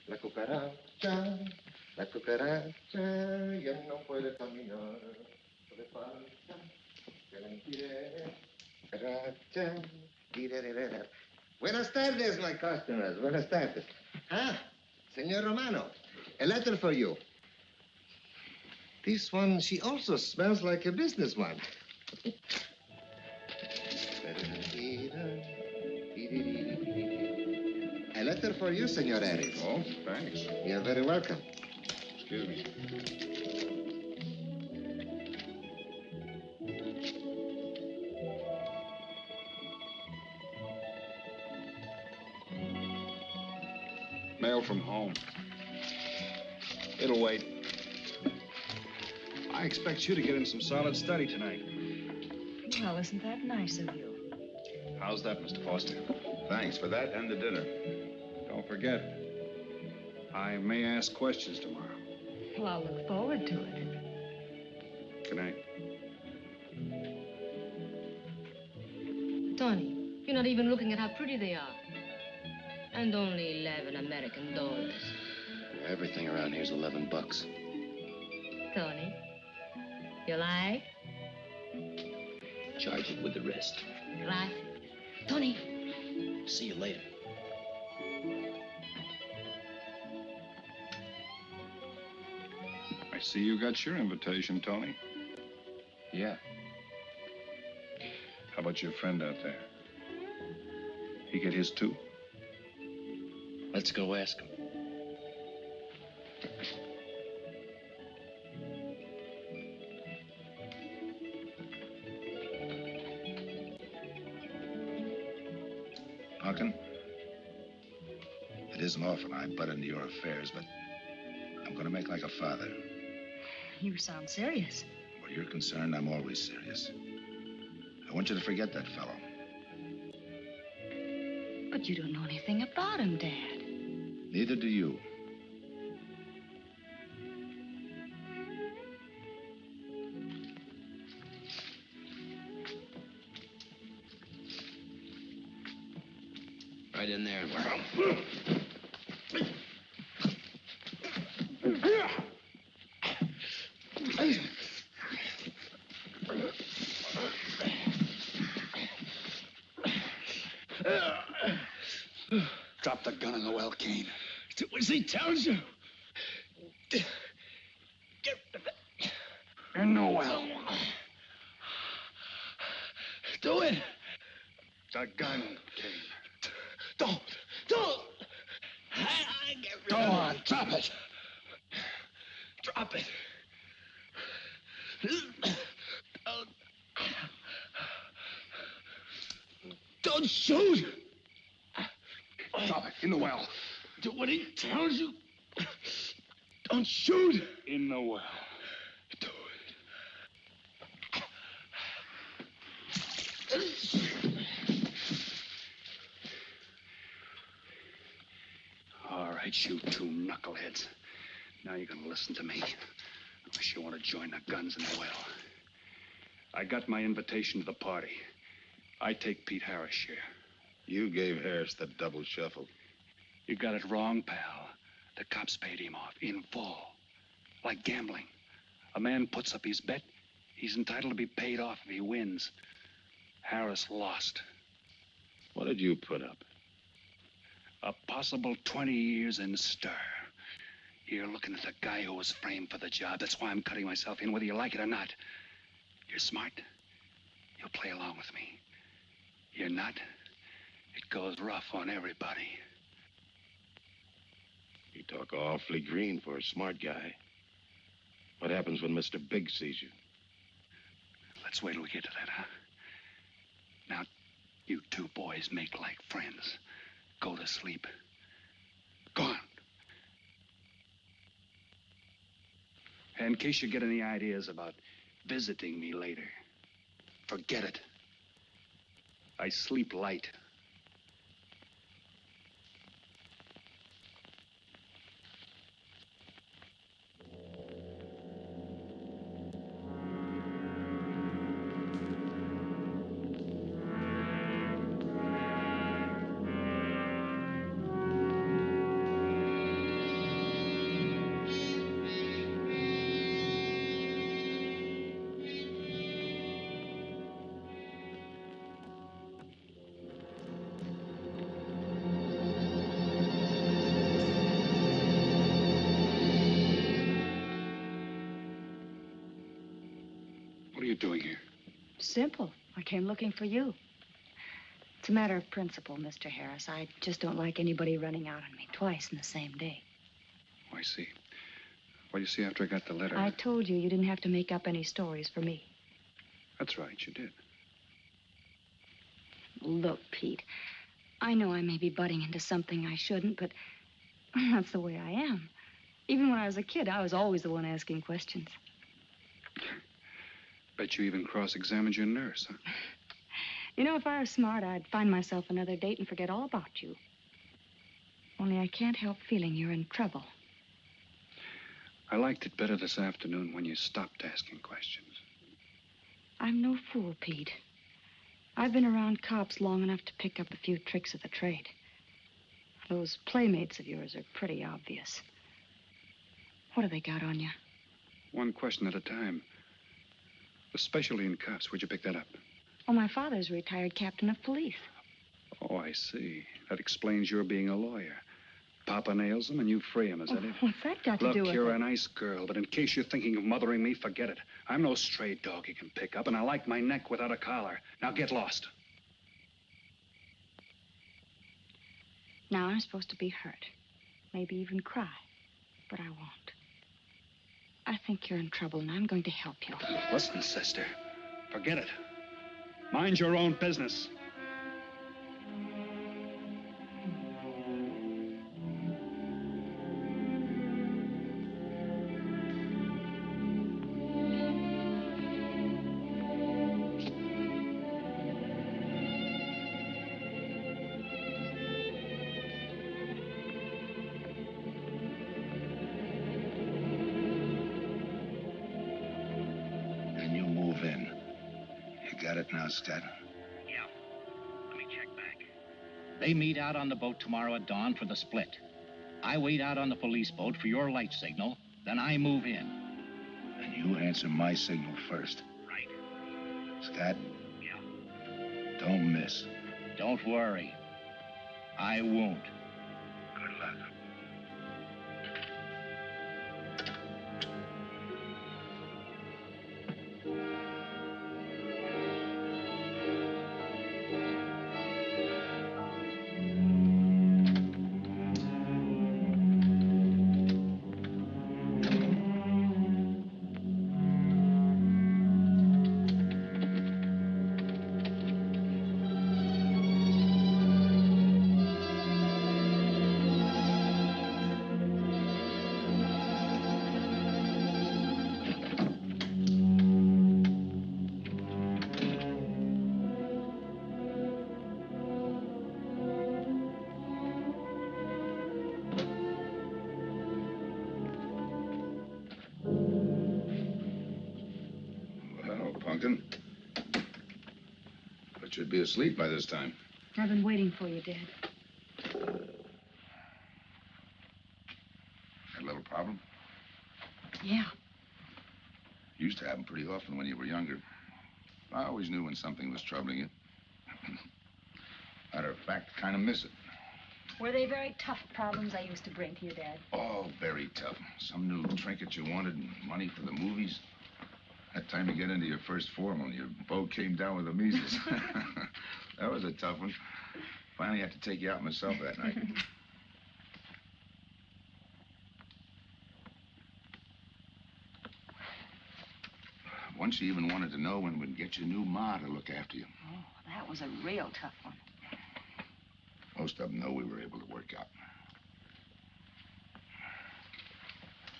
la cucaracha. La cucaracha ya no puede caminar. Le falta que la impide. Cucaracha. Dirererera. Buenas tardes, my customers. Buenas tardes. Ah, Senor Romano, a letter for you. This one, she also smells like a businessman. A letter for you, Senor Harris. Oh, thanks. You're very welcome. Excuse me. Mail from home. It'll wait. I expect you to get in some solid study tonight. Well, isn't that nice of you? How's that, Mr. Foster? Thanks for that and the dinner. Don't forget, I may ask questions tomorrow. Well, I'll look forward to it. Good night. Tony, you're not even looking at how pretty they are. And only 11 American dollars. Everything around here's $11. Tony, you like? Charge it with the rest. Gracias. Tony. See you later. I see you got your invitation, Tony. Yeah. How about your friend out there? He get his too? Let's go ask him. Punkin, it isn't often I butt into your affairs, but I'm going to make like a father. You sound serious. Where you're concerned, I'm always serious. I want you to forget that fellow. But you don't know anything about him, Dad. Neither do you. Right in there. Drop the gun in the well, Kane. Do as he tells you. Get in the well. Do it. The gun, Kane. Don't. I get rid Go of on, drop it. Drop it. Don't shoot. Drop it in the well. Do what he tells you. Don't shoot. In the well. Do All right, you two knuckleheads. Now you're gonna listen to me. Unless you want to join the guns in the well. I got my invitation to the party. I take Pete Harris' share. You gave Harris the double shuffle. You got it wrong, pal. The cops paid him off in full. Like gambling. A man puts up his bet, he's entitled to be paid off if he wins. Harris lost. What did you put up? A possible 20 years in stir. You're looking at the guy who was framed for the job. That's why I'm cutting myself in, whether you like it or not. You're smart. You'll play along with me. You're not. It goes rough on everybody. You talk awfully green for a smart guy. What happens when Mr. Big sees you? Let's wait till we get to that, huh? Now, you two boys make like friends. Go to sleep. Go on. And in case you get any ideas about visiting me later, forget it. I sleep light. doing here? Simple. I came looking for you. It's a matter of principle, Mr. Harris. I just don't like anybody running out on me twice in the same day. Oh, I see. Well, you see, after I got the letter... I told you didn't have to make up any stories for me. That's right, you did. Look, Pete, I know I may be butting into something I shouldn't, but that's the way I am. Even when I was a kid, I was always the one asking questions. Bet you even cross-examined your nurse, huh? You know, if I was smart, I'd find myself another date and forget all about you. Only I can't help feeling you're in trouble. I liked it better this afternoon when you stopped asking questions. I'm no fool, Pete. I've been around cops long enough to pick up a few tricks of the trade. Those playmates of yours are pretty obvious. What have they got on you? One question at a time. The specialty in cops, where'd you pick that up? Oh, my father's a retired captain of police. Oh, I see. That explains your being a lawyer. Papa nails them and you free him, is that it? What's that got to do with Look, it? you're a nice girl, but in case you're thinking of mothering me, forget it. I'm no stray dog you can pick up, and I like my neck without a collar. Now get lost. Now I'm supposed to be hurt. Maybe even cry. But I won't. I think you're in trouble, and I'm going to help you. Listen, sister. Forget it. Mind your own business. Then you move in. You got it now, Scott? Yeah. Let me check back. They meet out on the boat tomorrow at dawn for the split. I wait out on the police boat for your light signal, then I move in. And you answer my signal first. Right. Scott? Yeah. Don't miss. Don't worry. I won't. Good luck. Punkin. But you'd be asleep by this time. I've been waiting for you, Dad. Had a little problem? Yeah. Used to happen pretty often when you were younger. I always knew when something was troubling you. Matter of fact, kind of miss it. Were they very tough problems I used to bring to you, Dad? Oh, very tough. Some new trinket you wanted and money for the movies. That time you get into your first formal, your boat came down with the measles. That was a tough one. Finally had to take you out myself that night. Once you even wanted to know when we'd get your new ma to look after you. Oh, that was a real tough one. Most of them know we were able to work out.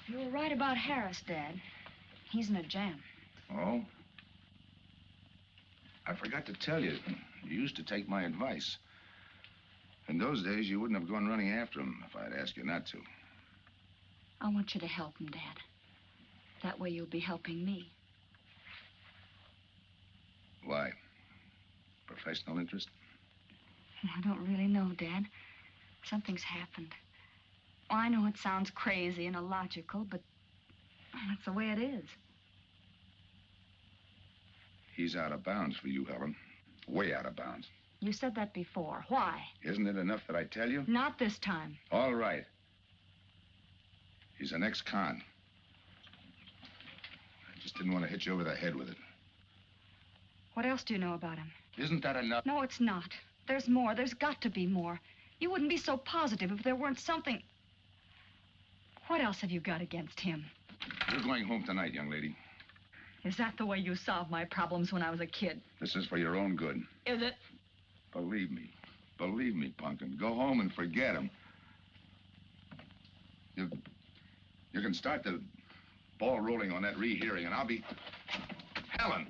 You were right about Harris, Dad. He's in a jam. Oh? I forgot to tell you. You used to take my advice. In those days, you wouldn't have gone running after him if I'd asked you not to. I want you to help him, Dad. That way you'll be helping me. Why? Professional interest? I don't really know, Dad. Something's happened. Well, I know it sounds crazy and illogical, but that's the way it is. He's out of bounds for you, Helen. Way out of bounds. You said that before. Why? Isn't it enough that I tell you? Not this time. All right. He's an ex-con. I just didn't want to hit you over the head with it. What else do you know about him? Isn't that enough? No, it's not. There's more. There's got to be more. You wouldn't be so positive if there weren't something. What else have you got against him? You're going home tonight, young lady. Is that the way you solved my problems when I was a kid? This is for your own good. Is it? Believe me. Believe me, Punkin. Go home and forget him. You can start the ball rolling on that rehearing, and I'll be... Helen!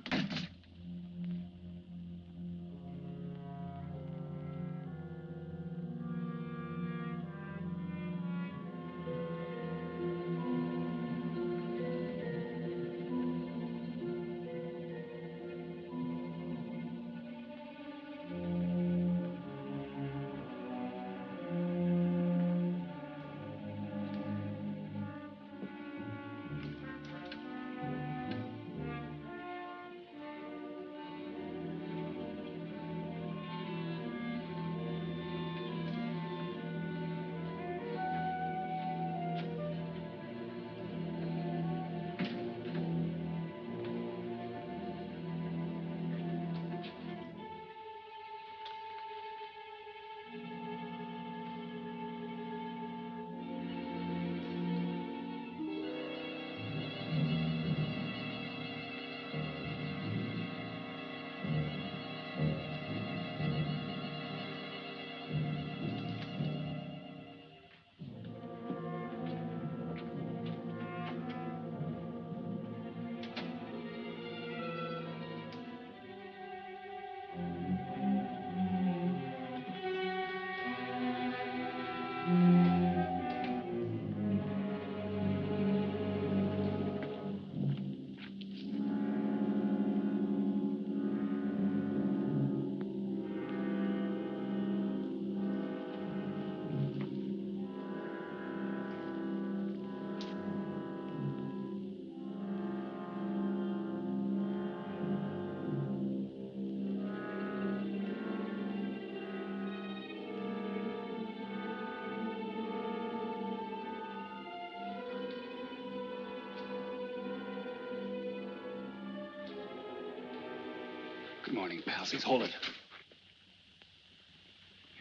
Good morning, palsies. Hold it.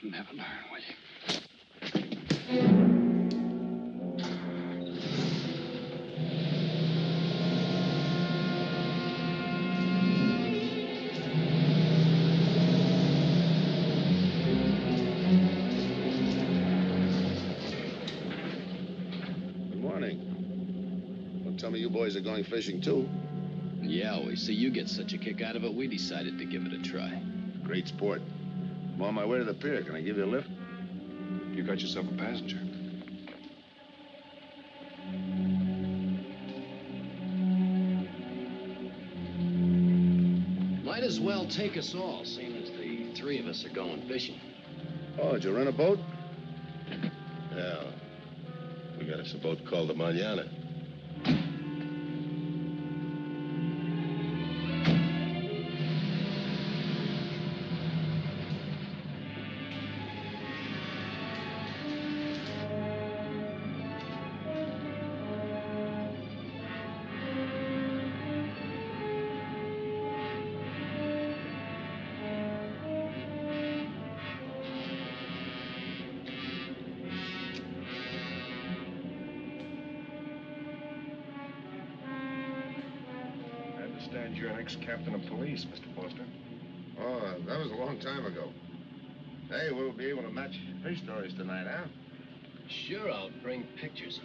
You'll never learn, will you? Good morning. Don't tell me you boys are going fishing, too. Yeah, we see you get such a kick out of it, we decided to give it a try. Great sport. I'm on my way to the pier. Can I give you a lift? You got yourself a passenger. Might as well take us all, seeing as the three of us are going fishing. Oh, did you rent a boat? Yeah. We got us a boat called the Manana. You're an ex-captain of police, Mr. Foster. Oh, that was a long time ago. Hey, we'll be able to match fish stories tonight, huh? Sure, I'll bring pictures.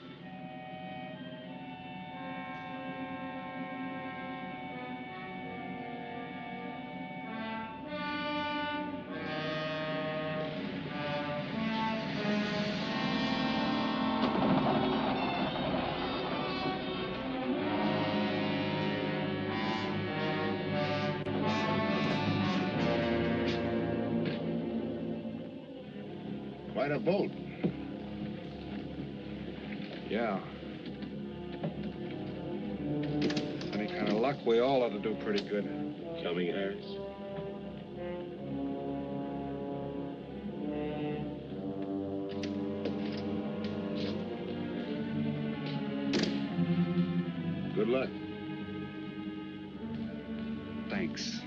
Quite a boat. Yeah. Any kind of luck, we all ought to do pretty good. Coming, Harris? Good luck. Thanks.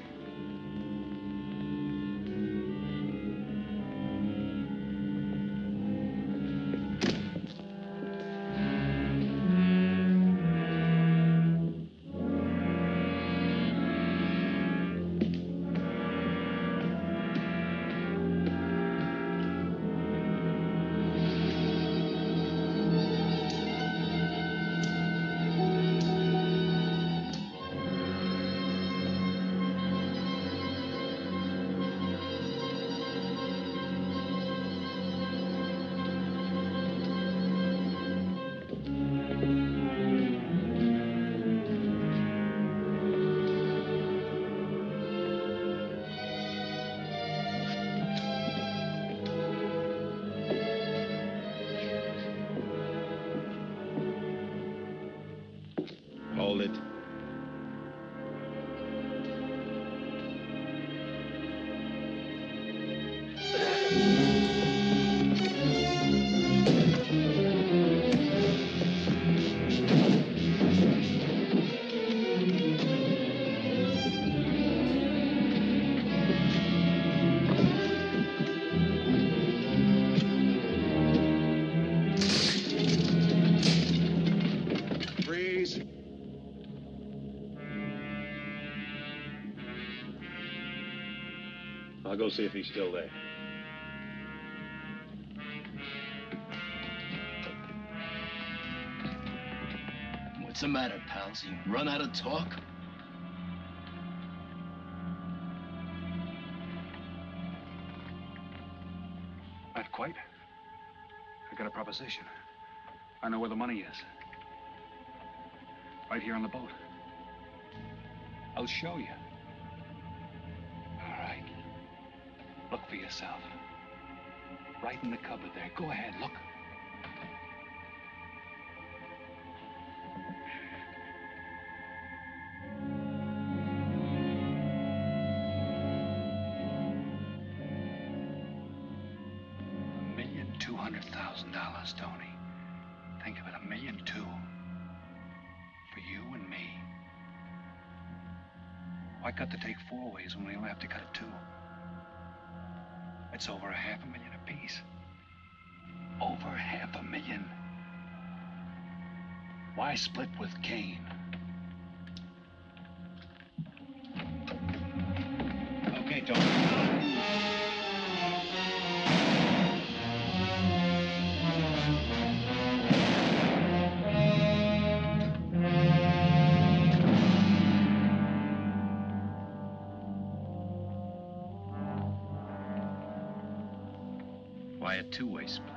bullet. Freeze. I'll go see if he's still there. What's the matter, pals? You run out of talk? Not quite. I got a proposition. I know where the money is. Right here on the boat. I'll show you. All right. Look for yourself. Right in the cupboard there. Go ahead, look. $1,200,000, Tony. Think of it, $1.2 million. For you and me. Why cut the take 4 ways when we only have to cut it 2? It's over $500,000 apiece. Over $500,000. Why split with Kane? Okay, Tony. Why a two-way split?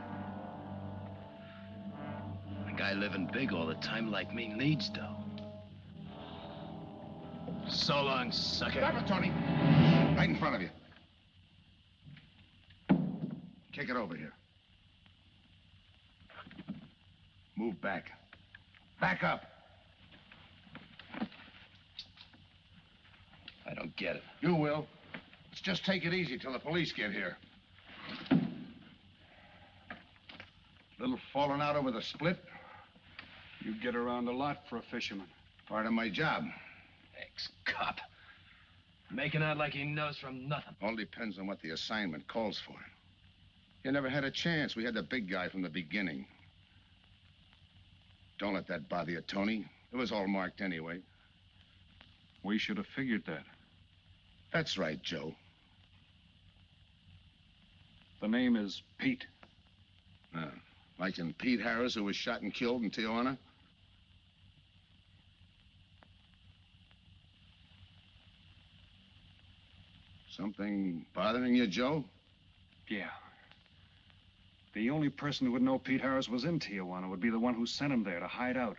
A guy living big all the time like me needs dough. So long, sucker. Stop it, Tony. Right in front of you. Kick it over here. Move back. Back up. I don't get it. You will. Let's just take it easy till the police get here. Little falling out over the split. You get around a lot for a fisherman. Part of my job. Ex-cop. Making out like he knows from nothing. All depends on what the assignment calls for. You never had a chance. We had the big guy from the beginning. Don't let that bother you, Tony. It was all marked anyway. We should have figured that. That's right, Joe. The name is Pete. Like in Pete Harris, who was shot and killed in Tijuana? Something bothering you, Joe? Yeah. The only person who would know Pete Harris was in Tijuana would be the one who sent him there to hide out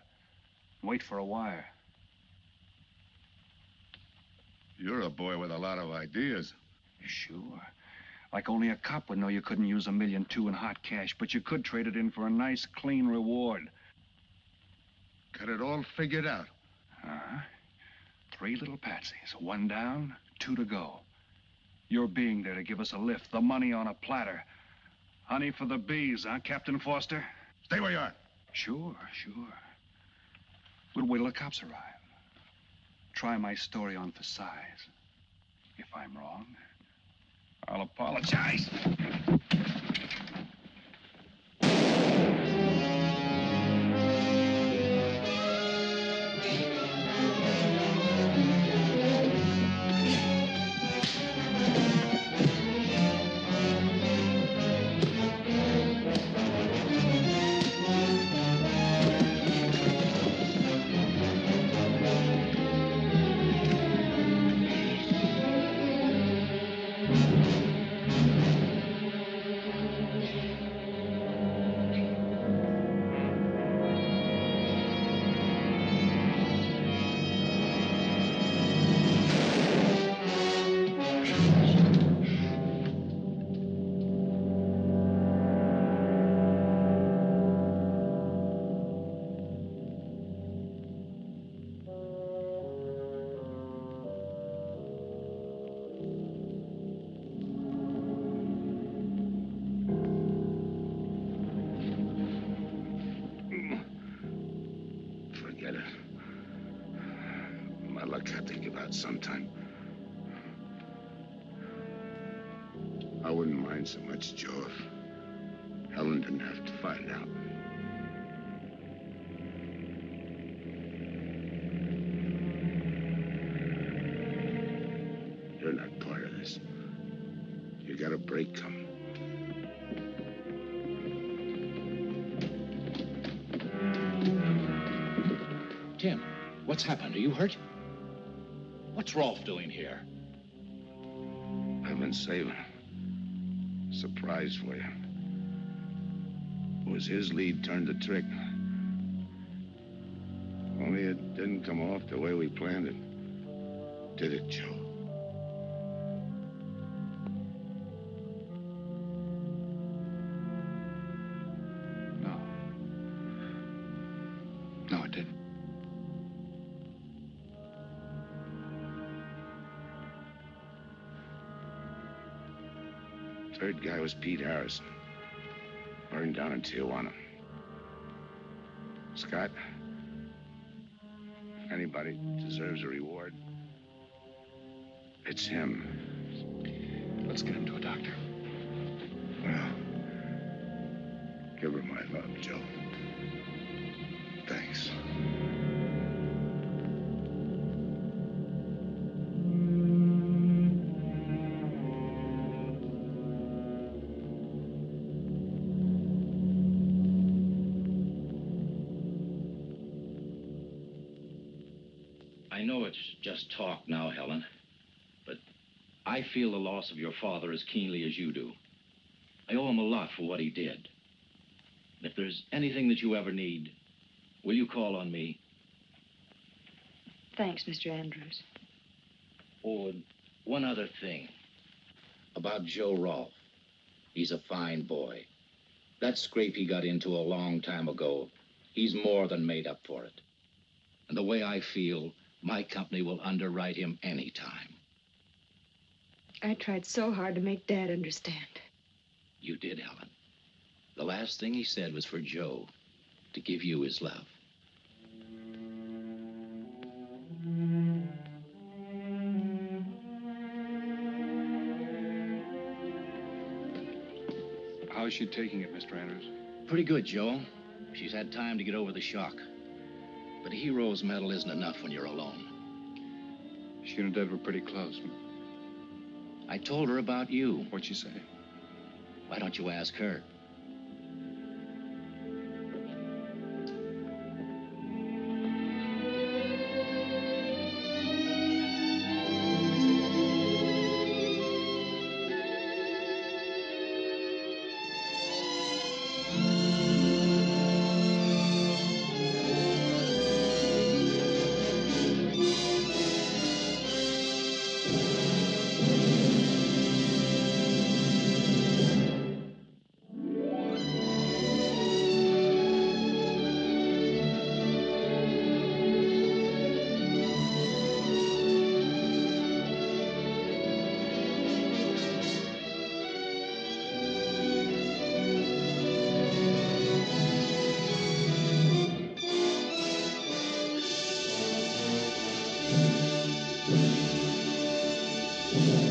and wait for a wire. You're a boy with a lot of ideas. Sure. Like only a cop would know you couldn't use $1.2 million in hot cash, but you could trade it in for a nice, clean reward. Got it all figured out. 3 little patsies. 1 down, 2 to go. Your being there to give us a lift, the money on a platter. Honey for the bees, huh, Captain Foster? Stay where you are. Sure. We'll wait till the cops arrive. Try my story on for size. If I'm wrong, I'll apologize. out sometime. I wouldn't mind so much, Joe, if Helen didn't have to find out. You're not part of this. You got a break coming. Tim, what's happened? Are you hurt? What's Rolfe doing here? I've been saving a surprise for you. It was his lead turned the trick. Only it didn't come off the way we planned it. Did it, Joe? No, it didn't. Third guy was Pete Harrison. Burned down in Tijuana. Scott, if anybody deserves a reward, it's him. Let's get him to a doctor. Well, give her my love, Joe. Thanks. I know it's just talk now, Helen, but I feel the loss of your father as keenly as you do. I owe him a lot for what he did. And if there's anything that you ever need, will you call on me? Thanks, Mr. Andrews. Oh, and one other thing. About Joe Rolfe. He's a fine boy. That scrape he got into a long time ago, he's more than made up for it. And the way I feel, my company will underwrite him anytime. I tried so hard to make Dad understand. You did, Helen. The last thing he said was for Joe to give you his love. How's she taking it, Mr. Andrews? Pretty good, Joe. She's had time to get over the shock. But a hero's medal isn't enough when you're alone. She and her dad were pretty close. I told her about you. What'd she say? Why don't you ask her? Yeah.